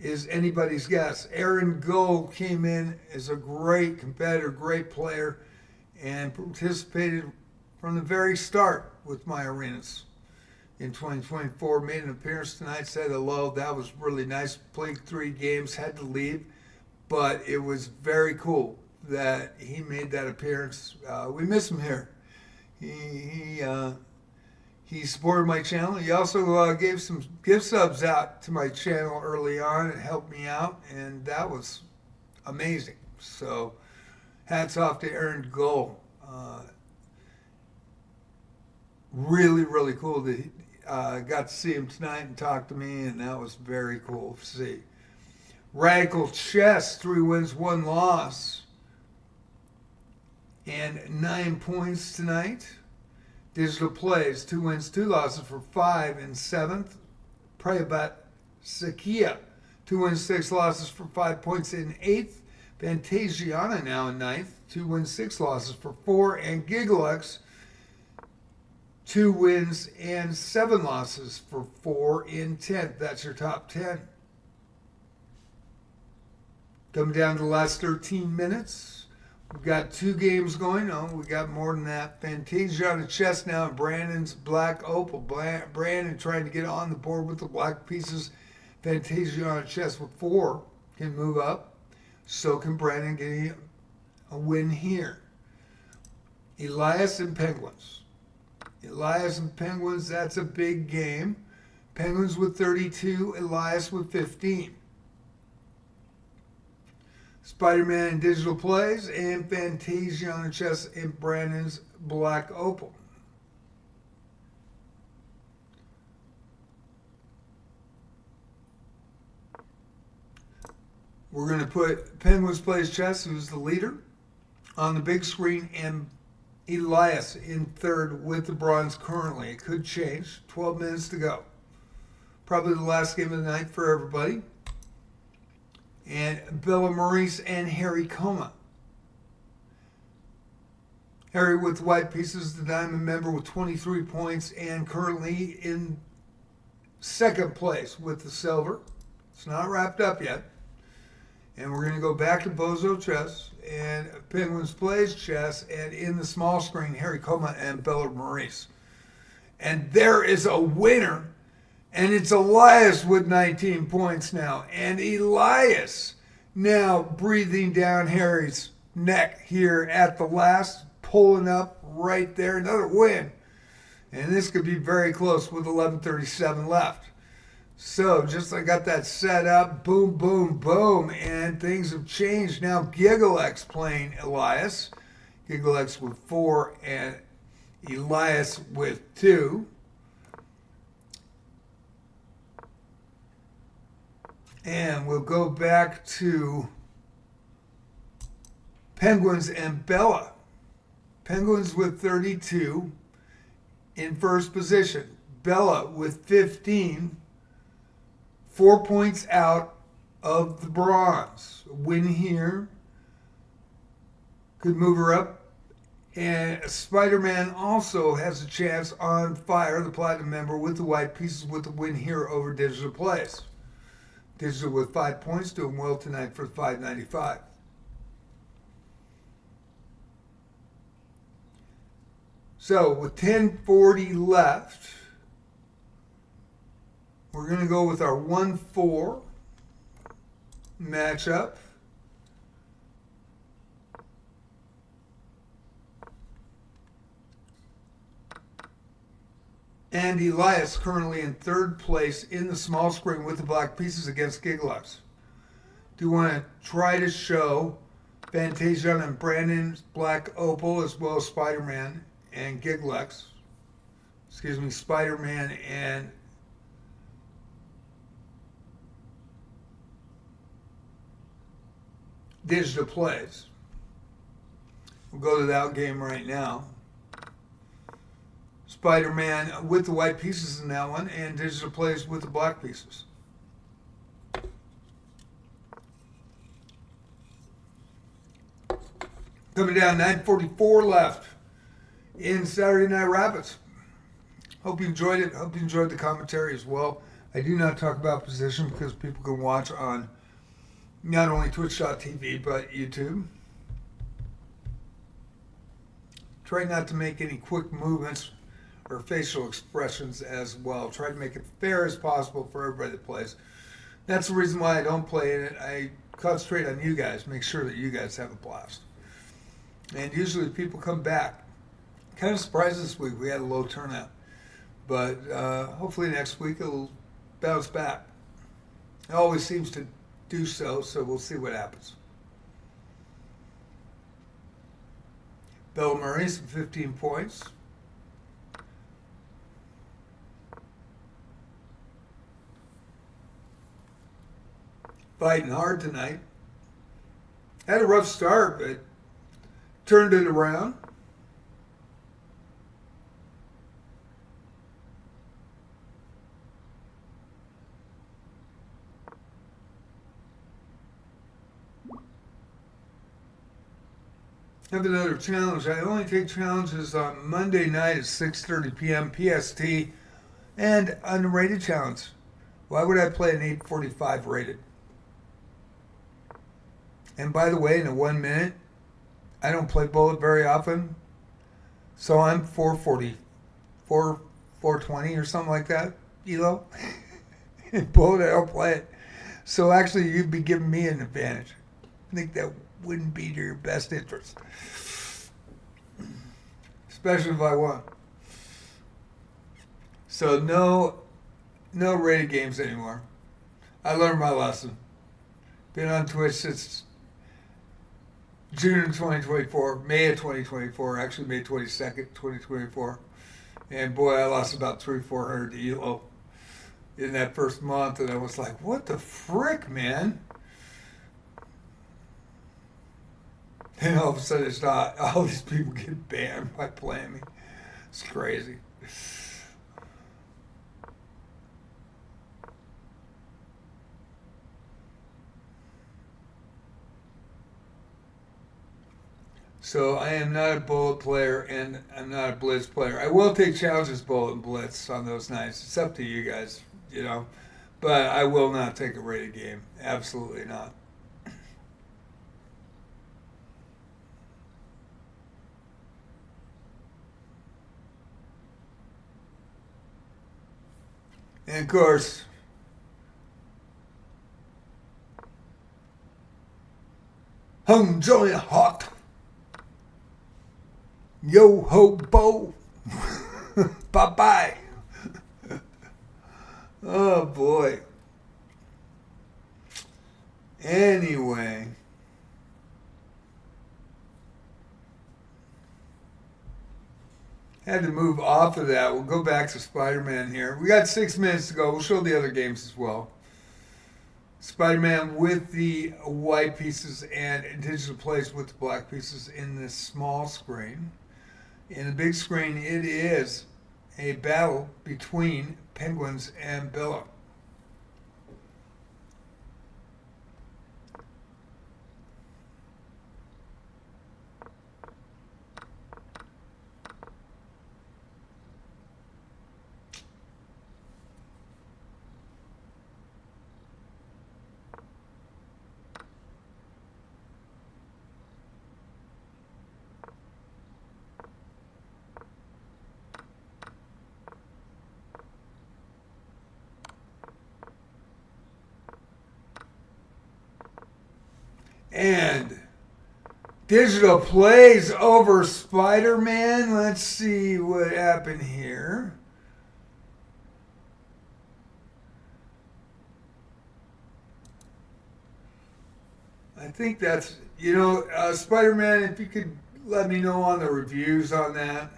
is anybody's guess. Aaron Gold came in as a great competitor, great player, and participated from the very start with my arenas in 2024. Made an appearance tonight, said hello. That was really nice. Played 3 games, had to leave, but it was very cool that he made that appearance. We miss him here. He supported my channel. He also gave some gift subs out to my channel early on and helped me out, and that was amazing. So hats off to Aaron Gold. Really, really cool. Got to see him tonight and talk to me, and that was very cool to see. Radical Chess, 3 wins, 1 loss, and 9 points tonight. Digital Plays, 2 wins, 2 losses for 5 in 7th. Prayabat Sakia, 2 wins, 6 losses for 5 points in 8th. Fantasiana now in 9th, 2 wins, 6 losses for 4. And Gigalex, 2 wins and 7 losses for 4 in 10th. That's your top 10. Come down to the last 13 minutes. We've got 2 games going on. We got more than that. Fantasia on the chess now, and Brandon's Black Opal. Brandon trying to get on the board with the black pieces. Fantasia on the chess with 4 can move up. So can Brandon get a win here. Elias and Penguins. Elias and Penguins, that's a big game. Penguins with 32, Elias with 15. Spider-Man and Digital Plays, and Fantasia on the chess in Brandon's Black Opal. We're going to put Penguins Plays Chess, who's the leader, on the big screen, and Elias in third with the bronze currently. It could change. 12 minutes to go. Probably the last game of the night for everybody. And Bella Maurice and Harry Coma. Harry with white pieces, the diamond member with 23 points, and currently in second place with the silver. It's not wrapped up yet. And we're going to go back to Bozo Chess and Penguins Plays Chess, and in the small screen, Harry Coma and Bella Maurice. And there is a winner. And it's Elias with 19 points now. And Elias now breathing down Harry's neck here at the last, pulling up right there, another win. And this could be very close with 11:37 left. So just I got that set up, boom, boom, boom, and things have changed. Now GiggleX playing Elias. GiggleX with 4 and Elias with 2. And we'll go back to Penguins and Bella. Penguins with 32 in first position. Bella with 15, 4 points out of the bronze. A win here could move her up. And Spider-Man also has a chance on Fire, the Platinum member, with the white pieces with the win here over Digital Plays. Digital with 5 points, doing well tonight for $5.95. So with 10:40 left, we're going to go with our 1-4 matchup. And Elias currently in third place in the small screen with the black pieces against GiggleX. Do you want to try to show Fantasia and Brandon's black opal as well as Spider-Man and GiggleX? Excuse me, Spider-Man and Digital Plays. We'll go to that game right now. Spider-Man with the white pieces in that one, and Digital Plays with the black pieces. Coming down, 9:44 left in Saturday Night Rapids. Hope you enjoyed it. Hope you enjoyed the commentary as well. I do not talk about position because people can watch on not only Twitch.tv but YouTube. Try not to make any quick movements or facial expressions as well. Try to make it fair as possible for everybody that plays. That's the reason why I don't play in it. I concentrate on you guys, make sure that you guys have a blast. And usually people come back. Kind of surprised this week we had a low turnout. But hopefully next week it'll bounce back. It always seems to do so, so we'll see what happens. Bella Murray's 15 points. Fighting hard tonight. Had a rough start, but turned it around. Have another challenge. I only take challenges on Monday night at 6:30 p.m. PST and unrated challenge. Why would I play an 8:45 rated? And by the way, in a 1 minute, I don't play bullet very often. So I'm 440, 420 or something like that, Elo. In bullet, I don't play it. So actually, you'd be giving me an advantage. I think that wouldn't be to your best interest. Especially if I won. So no rated games anymore. I learned my lesson. Been on Twitch since June of 2024, May of 2024, actually May 22nd, 2024. And boy, I lost about 300-400 to Elo in that first month, and I was like, what the frick, man? And all of a sudden, it's not. All these people get banned by playing me. It's crazy. So I am not a bullet player, and I'm not a blitz player. I will take challenges bullet and blitz on those nights. It's up to you guys, you know. But I will not take a rated game. Absolutely not. And of course, Hung joint hot. Yo ho bo. Bye bye. Oh boy. Anyway. Had to move off of that. We'll go back to Spider-Man here. We got 6 minutes to go. We'll show the other games as well. Spider-Man with the white pieces and digital plays with the black pieces in this small screen. In the big screen, it is a battle between Penguins and Bella. And digital plays over Spider-Man. Let's see what happened here. I think that's, Spider-Man, if you could let me know on the reviews on that.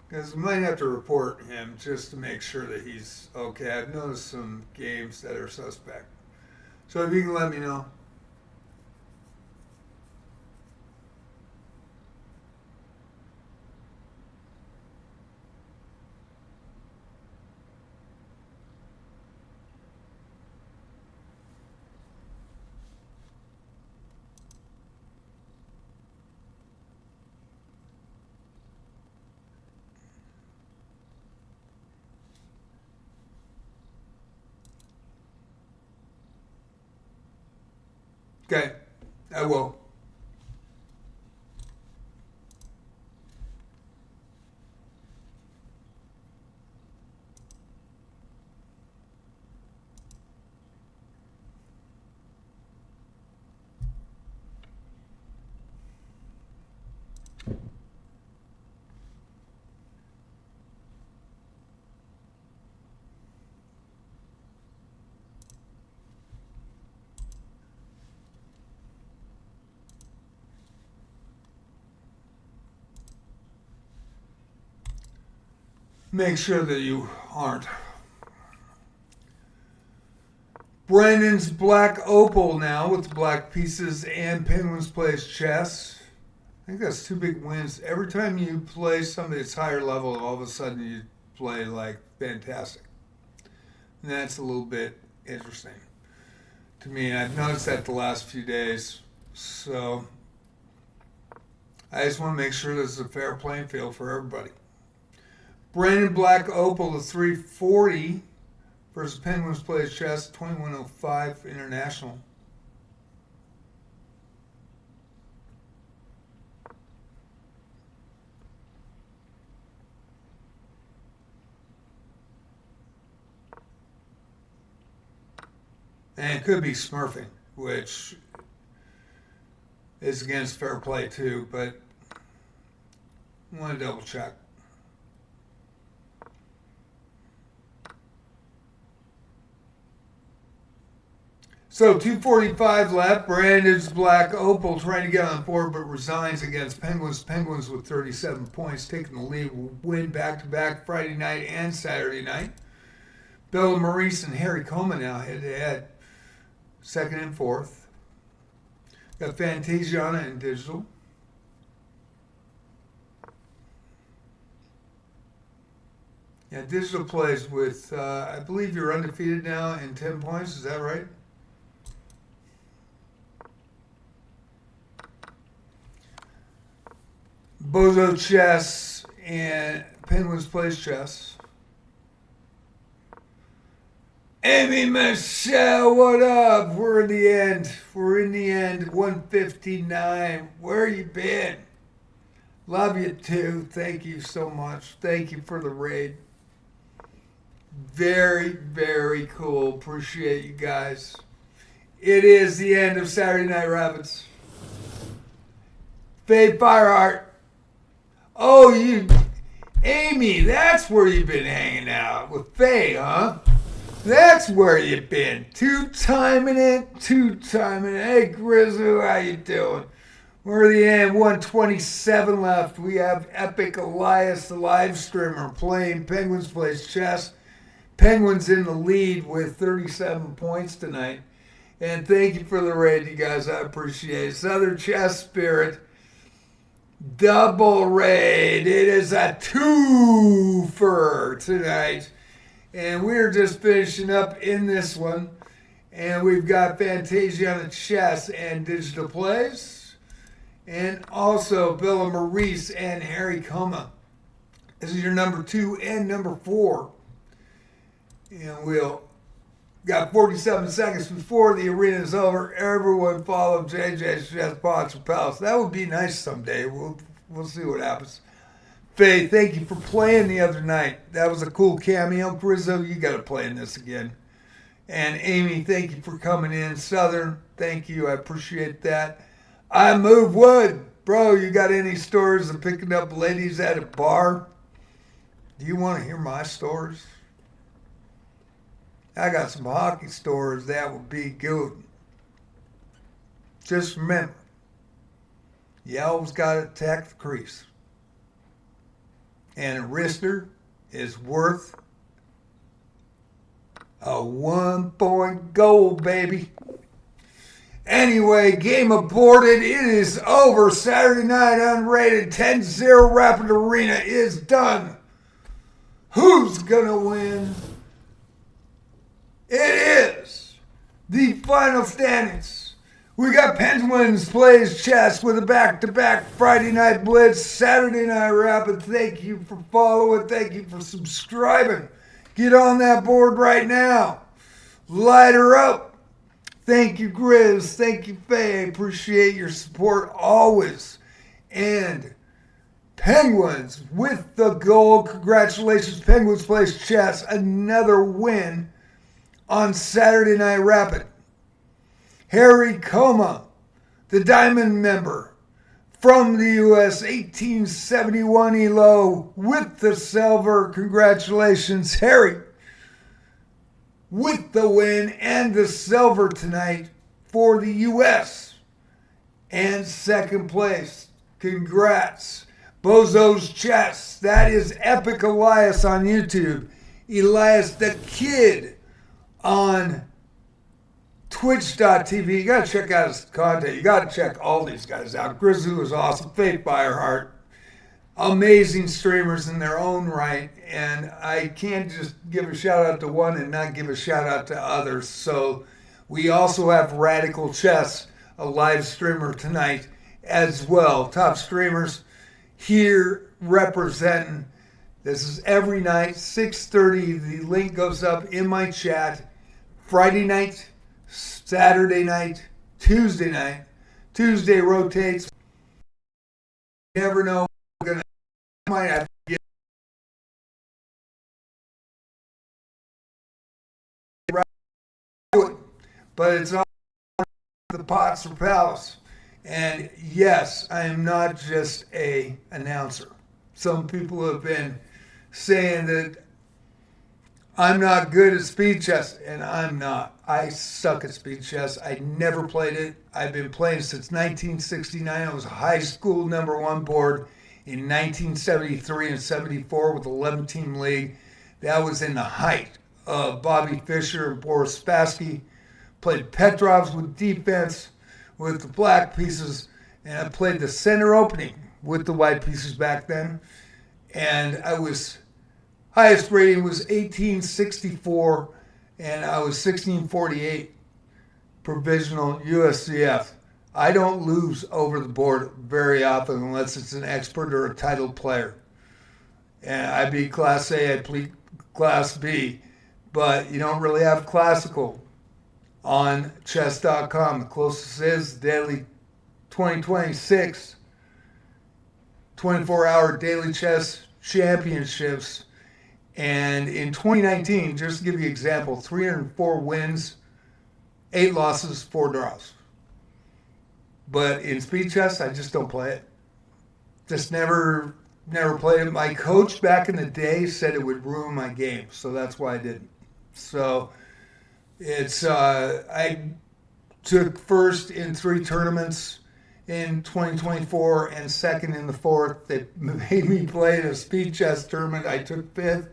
Because we might have to report him just to make sure that he's okay. I've noticed some games that are suspect. So if you can let me know. Okay, I will. Make sure that you aren't. Brandon's black opal now with black pieces and Penguins plays chess. I think that's 2 big wins. Every time you play somebody that's higher level, all of a sudden you play like fantastic. And that's a little bit interesting to me. I've noticed that the last few days. So I just want to make sure this is a fair playing field for everybody. Brandon Black Opal to 340 versus Penguins plays chess 2105 international. And it could be smurfing, which is against fair play too, but I want to double check. So 2:45 left. Brandon's Black Opal trying to get on board, but resigns against Penguins. Penguins with 37 points, taking the lead. Will win back-to-back Friday night and Saturday night. Bill Maurice and Harry Coleman now head-to-head, 2nd and 4th. Got Fantasiana and Digital. Yeah, Digital plays with, I believe you're undefeated now in 10 points. Is that right? Bozo Chess and Penguins plays chess. Amy Michelle, what up? We're in the end. 159. Where you been? Love you too. Thank you so much. Thank you for the raid. Very, very cool. Appreciate you guys. It is the end of Saturday Night Rapids. Faye Fireheart. Oh, Amy, that's where you've been hanging out with Faye, huh? That's where you've been. Two-timing it. Hey, Grizzly, how you doing? We're at the end, 127 left. We have Epic Elias, the live streamer, playing Penguins Plays Chess. Penguins in the lead with 37 points tonight. And thank you for the raid, you guys. I appreciate it. Southern Chess Spirit, double raid. It is a twofer tonight. And we're just finishing up in this one. And we've got Fantasia on the chess and digital plays. And also Bella Maurice and Harry Coma. This is your number 2 and number 4. And we'll got 47 seconds before the arena is over. Everyone follow JJ's Chess Box or Palace. That would be nice someday. We'll see what happens. Faye, thank you for playing the other night. That was a cool cameo. Grizzo, you got to play in this again. And Amy, thank you for coming in. Southern, thank you. I appreciate that. I Move Wood. Bro, you got any stories of picking up ladies at a bar? Do you want to hear my stories? I got some hockey stories that would be good. Just remember, you always got to attack the crease. And a wrister is worth a 1-point goal, baby. Anyway, game aborted. It is over. Saturday night unrated 10-0 Rapid Arena is done. Who's going to win? It is the final standings. We got Penguins Plays Chess with a back-to-back Friday Night Blitz, Saturday Night Rapid. Thank you for following. Thank you for subscribing. Get on that board right now. Light her up. Thank you, Grizz. Thank you, Faye. Appreciate your support always. And Penguins with the goal. Congratulations, Penguins Plays Chess. Another win on Saturday Night Rapid. Harry Coma, the Diamond member from the U.S., 1871 Elo with the silver. Congratulations, Harry, with the win and the silver tonight for the U.S. And second place. Congrats. Bozo's Chess. That is Epic Elias on YouTube. Elias the Kid on Twitch.tv. You got to check out his content. You got to check all these guys out. Grizzly was awesome. Faith Fireheart. Amazing streamers in their own right. And I can't just give a shout out to one and not give a shout out to others. So we also have Radical Chess, a live streamer tonight as well. Top streamers here representing. This is every night, 6:30. The link goes up in my chat. Friday night, Saturday night, Tuesday night. Tuesday rotates. You never know. I might have to get right, but it's all the Pots or Palace. And yes, I am not just a announcer. Some people have been saying that I'm not good at speed chess, and I'm not. I suck at speed chess. I never played it. I've been playing since 1969. I was a high school #1 board in 1973 and 74 with the 11-team league. That was in the height of Bobby Fischer and Boris Spassky. Played Petrovs with defense with the black pieces, and I played the center opening with the white pieces back then. And I was, highest rating was 1864, and I was 1648 provisional USCF. I don't lose over the board very often unless it's an expert or a titled player. And I beat Class A, I beat Class B, but you don't really have classical on chess.com. The closest is daily 2026 24-hour daily chess championships. And in 2019, just to give you an example, 304 wins 8 losses, 4 draws. But in speed chess, I just don't play it. Just never played it. My coach back in the day said it would ruin my game, so that's why I didn't. So it's I took first in 3 tournaments in 2024 and second in the 4th. They made me play in a speed chess tournament. I took 5th.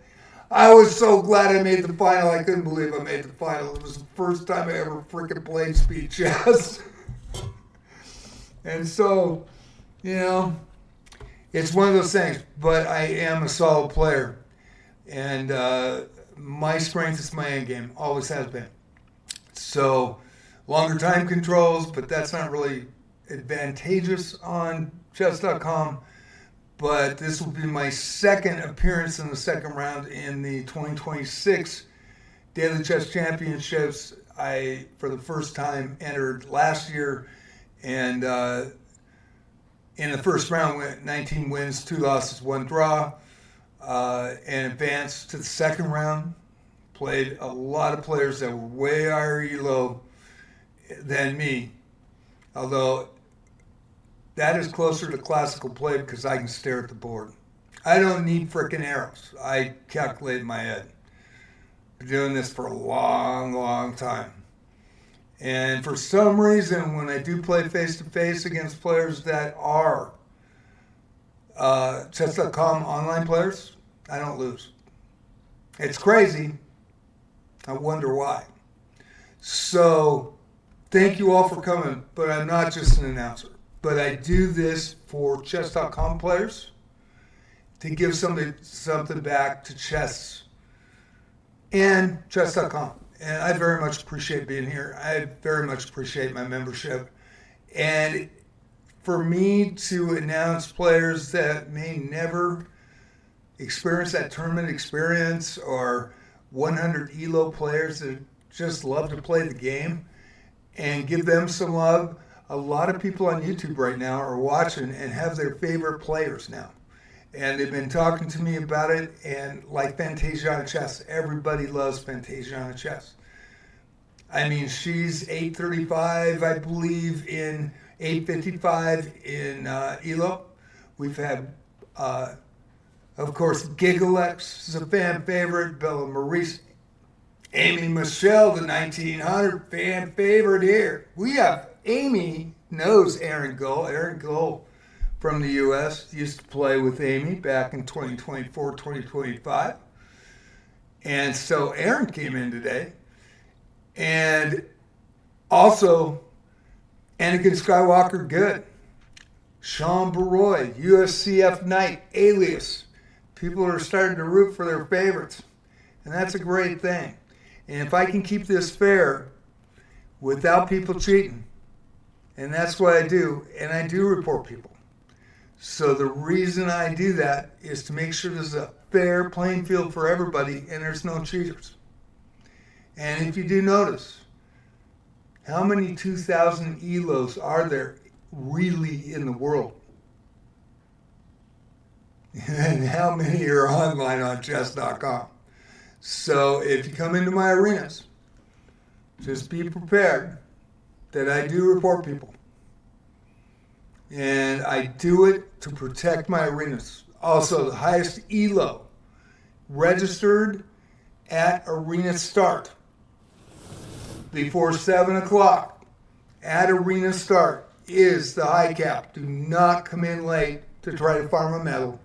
I was so glad I made the final. I couldn't believe I made the final. It was the first time I ever freaking played speed chess. And so, it's one of those things. But I am a solid player. And my strength is my end game. Always has been. So, longer time controls, but that's not really advantageous on chess.com. But this will be my second appearance in the second round in the 2026 Daily Chess Championships. I, for the first time, entered last year, and in the first round, went 19 wins, 2 losses, 1 draw, and advanced to the second round. Played a lot of players that were way higher elo than me, although that is closer to classical play because I can stare at the board. I don't need frickin' arrows. I calculate in my head. Been doing this for a long, long time. And for some reason, when I do play face-to-face against players that are chess.com online players, I don't lose. It's crazy. I wonder why. So, thank you all for coming, but I'm not just an announcer. But I do this for chess.com players to give something back to chess and chess.com. And I very much appreciate being here. I very much appreciate my membership. And for me to announce players that may never experience that tournament experience, or 100 ELO players that just love to play the game, and give them some love. A lot of people on YouTube right now are watching and have their favorite players now. And they've been talking to me about it, and like Fantasiana Chess, everybody loves Fantasiana Chess. I mean, she's 835, I believe, in 855 in Elo. We've had, of course, Gigalex is a fan favorite, Bella Maurice, Amy Michelle, the 1900 fan favorite here. We have Amy knows Aaron Gull. Aaron Gull from the U.S. used to play with Amy back in 2024, 2025. And so Aaron came in today. And also, Anakin Skywalker Good, Sean Baroy, USCF Knight, Alias. People are starting to root for their favorites. And that's a great thing. And if I can keep this fair without people cheating, and that's what I do, and I do report people. So the reason I do that is to make sure there's a fair playing field for everybody and there's no cheaters. And if you do notice, how many 2,000 ELOs are there really in the world? And how many are online on chess.com? So if you come into my arenas, just be prepared that I do report people. And I do it to protect my arenas. Also, the highest ELO registered at arena start before 7 o'clock at arena start is the high cap. Do not come in late to try to farm a medal.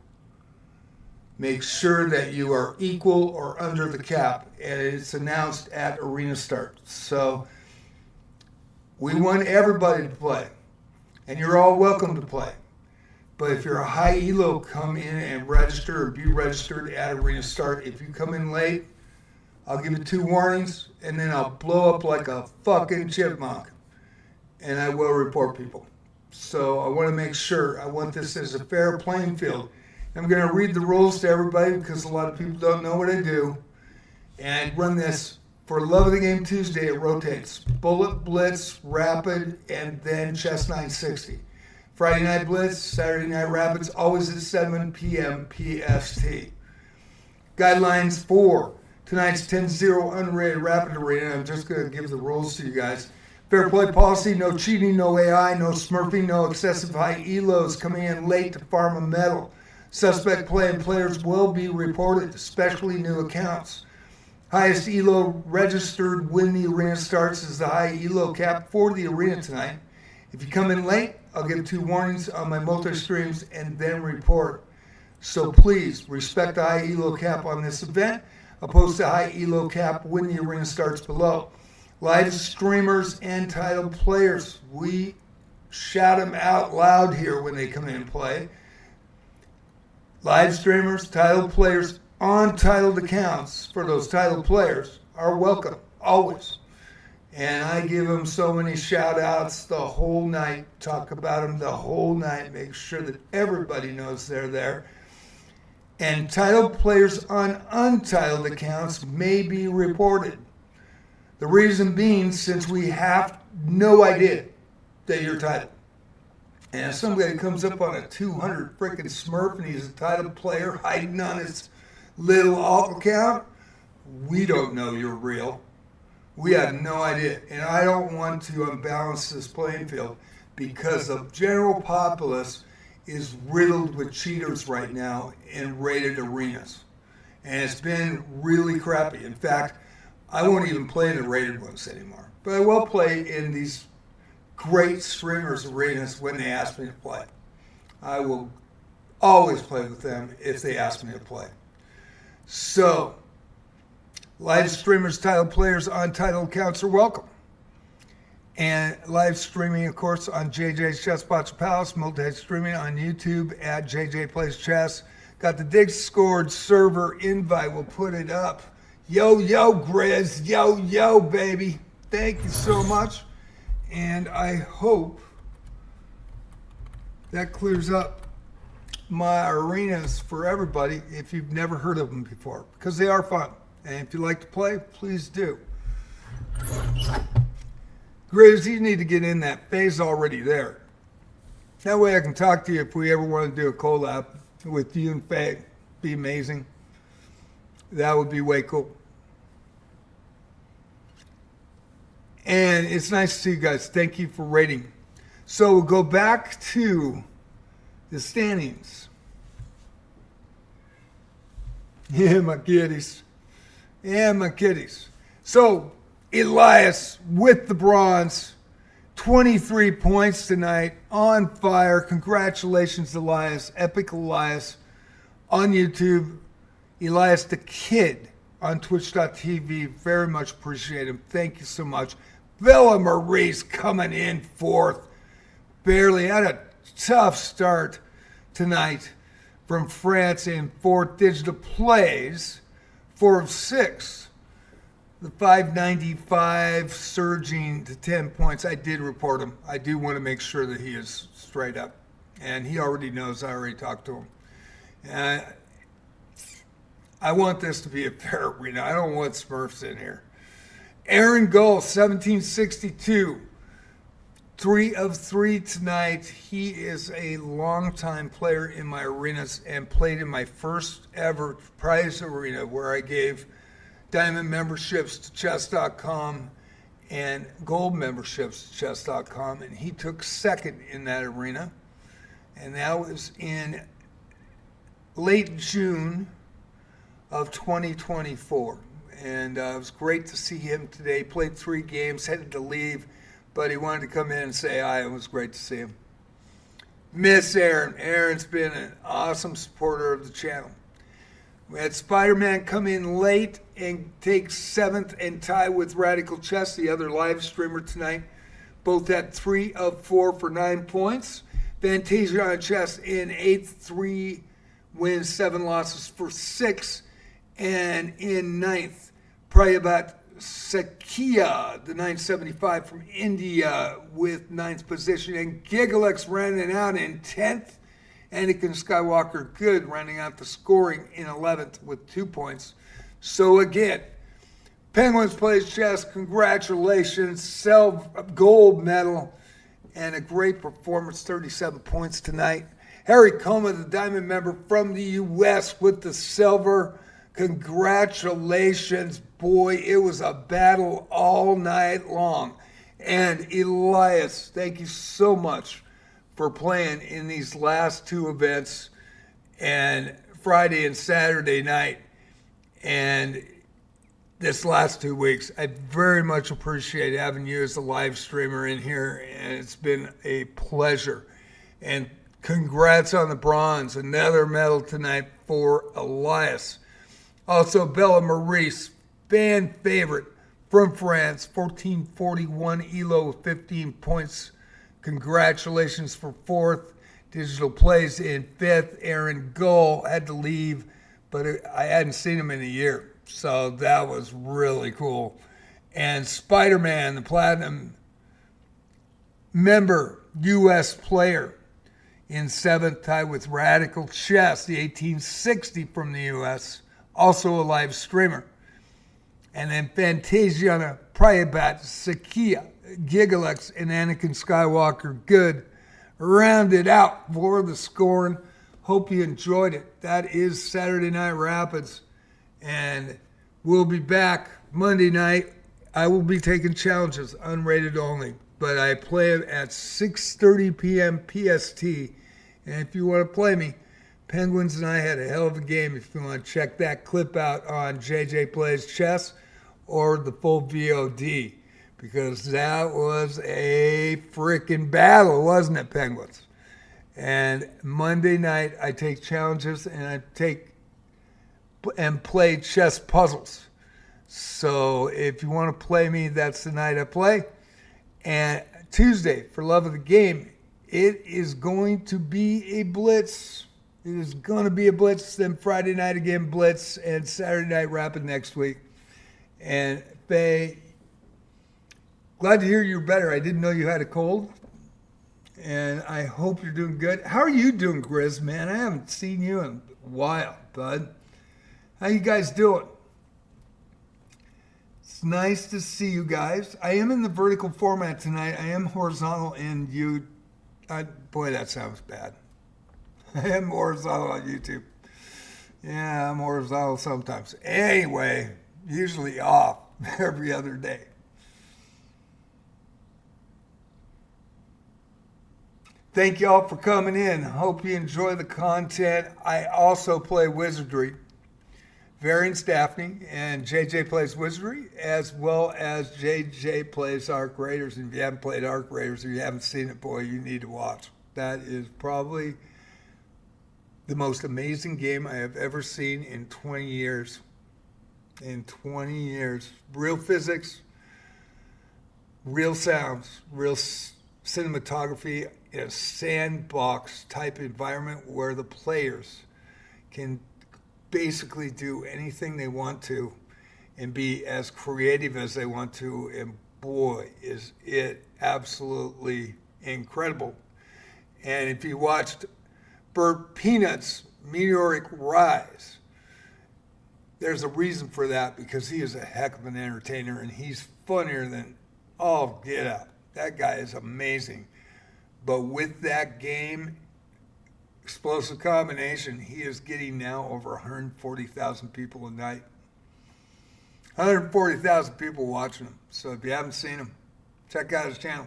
Make sure that you are equal or under the cap, and it's announced at arena start. So we want everybody to play, and you're all welcome to play. But if you're a high ELO, come in and register or be registered at arena start. If you come in late, I'll give you 2 warnings, and then I'll blow up like a fucking chipmunk, and I will report people. So I want to make sure, I want this as a fair playing field. I'm going to read the rules to everybody because a lot of people don't know what I do. And I run this for Love of the Game Tuesday. It rotates Bullet, Blitz, Rapid, and then Chess 960. Friday Night Blitz, Saturday Night Rapids, always at 7 p.m. PST. Guidelines for tonight's 10-0 Unrated Rapid Arena. I'm just going to give the rules to you guys. Fair play policy, no cheating, no AI, no smurfing, no excessive high elos coming in late to farm a medal. Suspect play and players will be reported, especially new accounts. Highest elo registered when the arena starts is the high elo cap for the arena tonight. If you come in late, I'll give 2 warnings on my multi-streams and then report. So please respect the high elo cap on this event. I'll post a high elo cap when the arena starts below. Live streamers and titled players, we shout them out loud here when they come in and play. Live streamers, titled players, on titled accounts for those titled players are welcome, always. And I give them so many shout outs the whole night, talk about them the whole night, make sure that everybody knows they're there. And titled players on untitled accounts may be reported. The reason being, since we have no idea that you're titled. And if somebody comes up on a 200 freaking Smurf and he's a titled player hiding on his little alt account, we don't know you're real. We have no idea. And I don't want to unbalance this playing field because the general populace is riddled with cheaters right now in rated arenas. And it's been really crappy. In fact, I won't even play in the rated ones anymore. But I will play in these great streamers arenas when they ask me to play. I will always play with them if they ask me to play. So, live streamers, titled players on titled accounts are welcome. And live streaming, of course, on JJ's Chess Botcha Palace, multi-streaming on YouTube at JJ Plays Chess. Got the Discord server invite, we'll put it up. Yo, Grizz, yo, baby. Thank you so much. And I hope that clears up my arenas for everybody if you've never heard of them before, because they are fun. And if you like to play, please do. Grizz, you need to get in that phase already there. That way I can talk to you if we ever want to do a collab with you and Faye. Be amazing. That would be way cool. And it's nice to see you guys. Thank you for rating. So we'll go back to the standings. Yeah, my kitties. So Elias with the bronze, 23 points tonight, on fire. Congratulations, Elias. Epic Elias on YouTube. Elias the Kid on twitch.tv. Very much appreciate him. Thank you so much. Villa Maurice coming in fourth. Barely had a tough start tonight from France in fourth. Digital Plays, 4 of 6. The 595 surging to 10 points. I did report him. I do want to make sure that he is straight up. And he already knows. I already talked to him. I want this to be a fair arena. I don't want Smurfs in here. Aaron Gull, 1762. 3 of 3 tonight. He is a longtime player in my arenas and played in my first ever prize arena where I gave diamond memberships to chess.com and gold memberships to chess.com. And he took second in that arena. And that was in late June of 2024. And it was great to see him today. Played 3 games, headed to leave, but he wanted to come in and say hi. It was great to see him. Miss Aaron. Aaron's been an awesome supporter of the channel. We had Spider-Man come in late and take 7th and tie with Radical Chess, the other live streamer tonight. Both had 3 of 4 for 9 points. Fantasia on Chess in 8th, 3 wins, 7 losses for 6. And in 9th, Prayabat Sakia, the 975 from India, with 9th position. And Gigalex rounding out in 10th. Anakin Skywalker Good rounding out the scoring in 11th with 2 points. So again, Penguins Plays Chess, congratulations, gold medal, and a great performance, 37 points tonight. Harry Coma, the diamond member from the U.S. with the silver. Congratulations, boy. It was a battle all night long. And Elias, thank you so much for playing in these last two events, and Friday and Saturday night, and this last 2 weeks. I very much appreciate having you as a live streamer in here, and it's been a pleasure. And congrats on the bronze. Another medal tonight for Elias. Also, Bella Maurice, fan favorite from France, 1441 Elo, 15 points. Congratulations for fourth. Digital Plays in fifth. Aaron Gull had to leave, but I hadn't seen him in a year, so that was really cool. And Spider-Man, the Platinum member, U.S. player, in seventh, tied with Radical Chess, the 1860 from the U.S., also a live streamer. And then Fantasiana, Pryabat, Sakia, Gigalex, and Anakin Skywalker Good rounded out for the scoring. Hope you enjoyed it. That is Saturday Night Rapids. And we'll be back Monday night. I will be taking challenges, unrated only. But I play it at 6:30 p.m. PST. And if you want to play me, Penguins and I had a hell of a game. If you want to check that clip out on JJ Plays Chess or the full VOD. Because that was a freaking battle, wasn't it, Penguins? And Monday night, I take challenges and I play chess puzzles. So if you want to play me, that's the night I play. And Tuesday, for love of the game, it is going to be a Blitz. It is going to be a Blitz. Then Friday night again, Blitz, and Saturday Night Rapid next week. And Faye, glad to hear you're better. I didn't know you had a cold. And I hope you're doing good. How are you doing, Grizz, man? I haven't seen you in a while, bud. How you guys doing? It's nice to see you guys. I am in the vertical format tonight. I am horizontal, and boy, that sounds bad. I am horizontal on YouTube. Yeah, I'm horizontal sometimes. Anyway, usually off every other day. Thank y'all for coming in. Hope you enjoy the content. I also play Wizardry. Variance Daphne and JJ Plays Wizardry, as well as JJ Plays Arc Raiders. And if you haven't played Arc Raiders or you haven't seen it, boy, you need to watch. That is probably the most amazing game I have ever seen in 20 years. In 20 years. Real physics, real sounds, real cinematography in a sandbox type environment where the players can basically do anything they want to and be as creative as they want to. And boy, is it absolutely incredible. And if you watched Burt Peanut's Meteoric Rise, there's a reason for that, because he is a heck of an entertainer and he's funnier than all get out. That guy is amazing. But with that game, Explosive Combination, he is getting now over 140,000 people a night. 140,000 people watching him. So if you haven't seen him, check out his channel.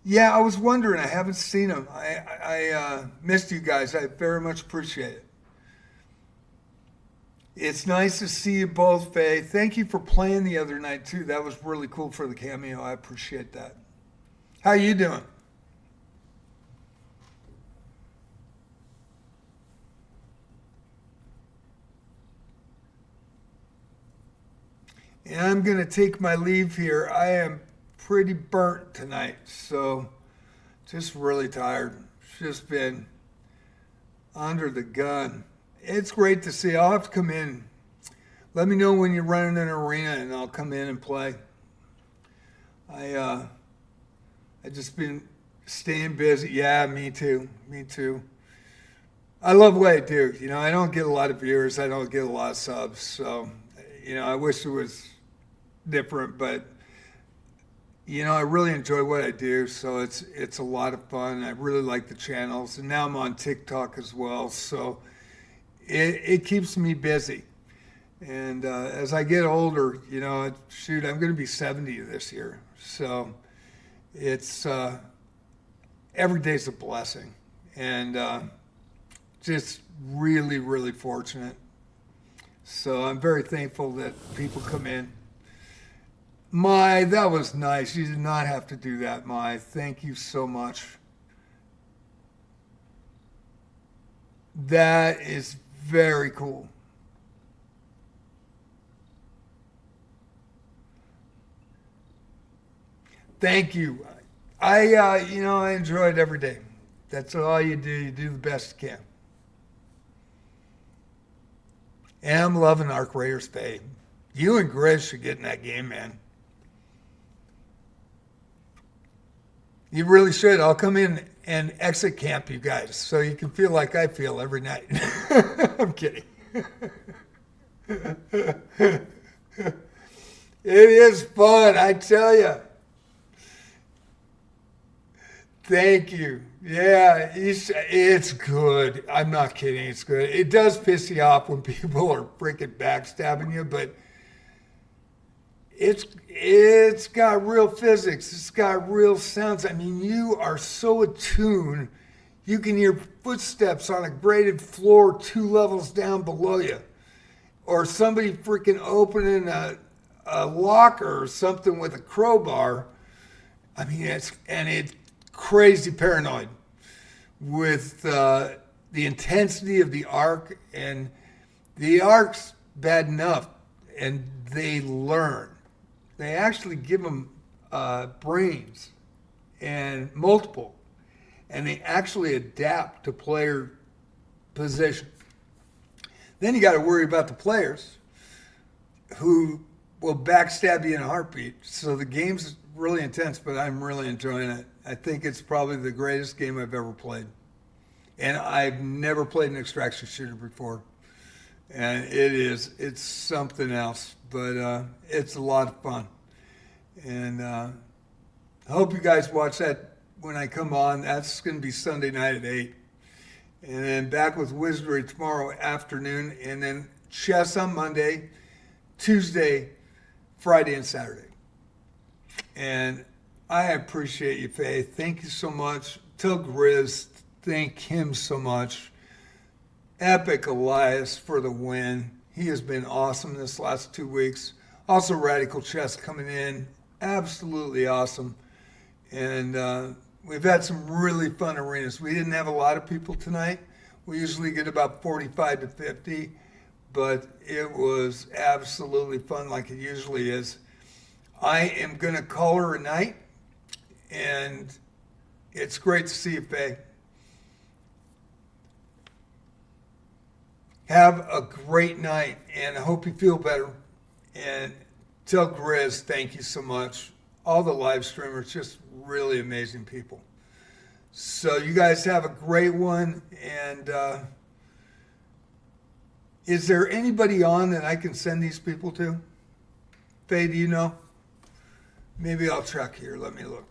Yeah, I was wondering. I haven't seen him. I missed you guys. I very much appreciate it. It's nice to see you both, Faye. Thank you for playing the other night, too. That was really cool for the cameo. I appreciate that. How you doing? And I'm going to take my leave here. I am pretty burnt tonight, so just really tired. Just been under the gun. It's great to see. I'll have to come in. Let me know when you're running an arena, and I'll come in and play. I just been staying busy. Yeah, me too. Me too. I love what I do. You know, I don't get a lot of viewers. I don't get a lot of subs. So, you know, I wish it was different, but I really enjoy what I do, so it's a lot of fun. I really like the channels, and now I'm on TikTok as well, so it keeps me busy. And as I get older, shoot, I'm going to be 70 this year, so it's every day's a blessing, and just really, really fortunate. So I'm very thankful that people come in. Mai, that was nice. You did not have to do that, Mai. Thank you so much. That is very cool. Thank you. I enjoy it every day. That's all you do. You do the best you can. And I'm loving Arc Raiders Bay. You and Grizz should get in that game, man. You really should. I'll come in and exit camp you guys so you can feel like I feel every night. I'm kidding. It is fun, I tell you. Thank you. Yeah, it's good. I'm not kidding. It's good. It does piss you off when people are freaking backstabbing you, but it's got real physics. It's got real sounds. I mean, you are so attuned. You can hear footsteps on a graded floor 2 levels down below you, or somebody freaking opening a locker or something with a crowbar. I mean, it's crazy paranoid with the intensity of the arc, and the arc's bad enough, and they learn. They actually give them brains, and multiple, and they actually adapt to player position. Then you got to worry about the players who will backstab you in a heartbeat. So the game's really intense, but I'm really enjoying it. I think it's probably the greatest game I've ever played. And I've never played an extraction shooter before. And it's something else, but it's a lot of fun. And I hope you guys watch that when I come on. That's going to be Sunday night at 8. And then back with Wizardry tomorrow afternoon, and then chess on Monday, Tuesday, Friday, and Saturday. And I appreciate you, Faye. Thank you so much. Tell Grizz, thank him so much. Epic Elias for the win. He has been awesome this last 2 weeks. Also, Radical Chess coming in. Absolutely awesome. And we've had some really fun arenas. We didn't have a lot of people tonight. We usually get about 45 to 50, but it was absolutely fun like it usually is. I am going to call her a night, and it's great to see you, Faye. Have a great night, and I hope you feel better. And tell Grizz, thank you so much. All the live streamers, just really amazing people. So you guys have a great one. And is there anybody on that I can send these people to? Faye, do you know? Maybe I'll check here. Let me look.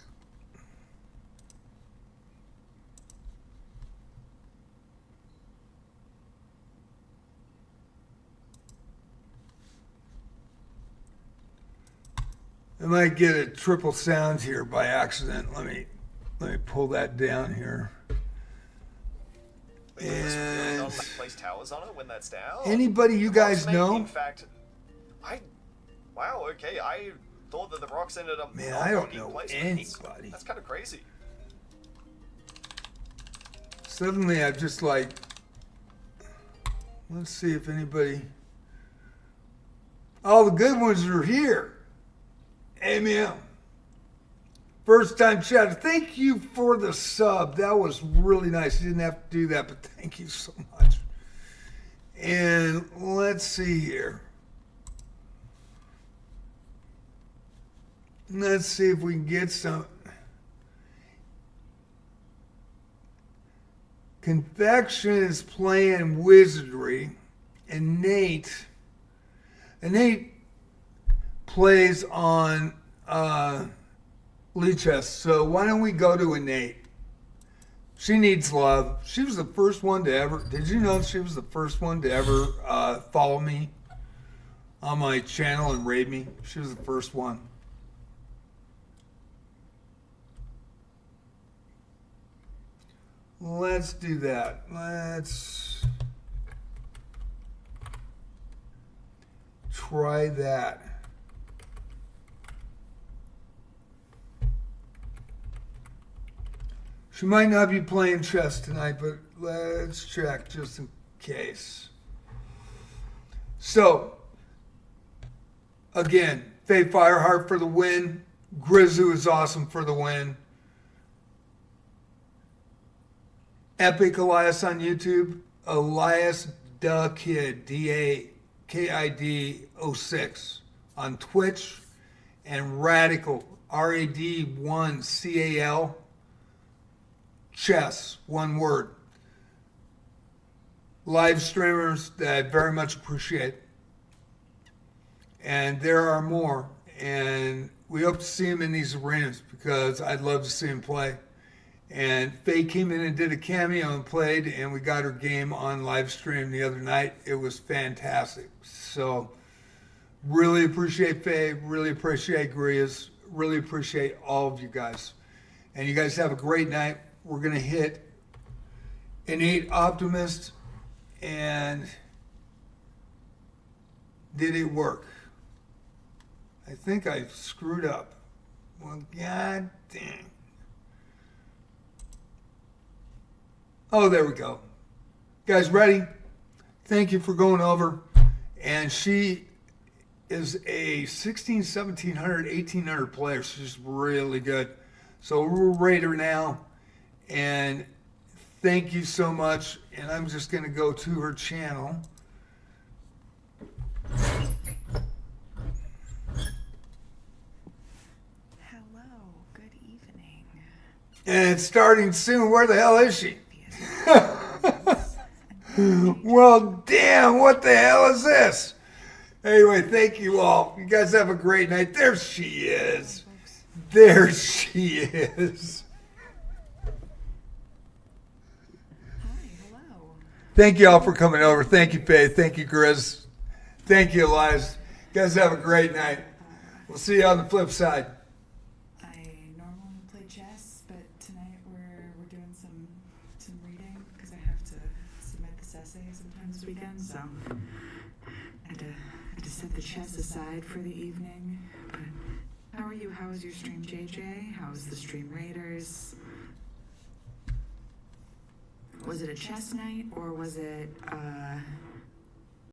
I might get a triple sound here by accident. Let me pull that down here. And place towers on it when that's down. Anybody you guys know? In fact, wow, okay, I thought that the rocks ended up. Man, I don't know anybody. That's kind of crazy. Suddenly, I'm just like, let's see if anybody. All the good ones are here. Amen. First time chatter. Thank you for the sub. That was really nice. You didn't have to do that, but thank you so much. And let's see here. Let's see if we can get some. Convection is playing Wizardry, and Nate plays on Lee Chess. So why don't we go to Innate? She needs love. She was the first one to ever. Did you know she was the first one to ever follow me on my channel and raid me? She was the first one. Let's do that. Let's try that. She might not be playing chess tonight, but let's check just in case. So, again, Faye Fireheart for the win. Grizzu is awesome for the win. Epic Elias on YouTube. Elias Da Kid, DAKID 06 on Twitch. And Radical, RAD1CAL. Chess, one word. Live streamers that I very much appreciate. And there are more. And we hope to see them in these arenas because I'd love to see them play. And Faye came in and did a cameo and played, and we got her game on live stream the other night. It was fantastic. So really appreciate Faye, really appreciate Grias, really appreciate all of you guys. And you guys have a great night. We're going to hit Innate Optimist, and did it work? I think I screwed up. Well, god dang. Oh, there we go. Guys, ready? Thank you for going over. And she is a 16, 1700, 1800 player. She's really good. So we'll rate her now. And thank you so much. And I'm just going to go to her channel. Hello, good evening. And it's starting soon. Where the hell is she? Well, damn, what the hell is this? Anyway, thank you all. You guys have a great night. There she is. There she is. Hi, hello. Thank you all for coming over. Thank you, Faye. Thank you, Grizz. Thank you, Elias. You guys have a great night. We'll see you on the flip side. I normally play chess, but tonight we're doing some reading because I have to submit this essay sometime this weekend, so I had to set the chess aside for the evening. But how are you? How was your stream, JJ? How was the stream Raiders? Was it a chess night or was it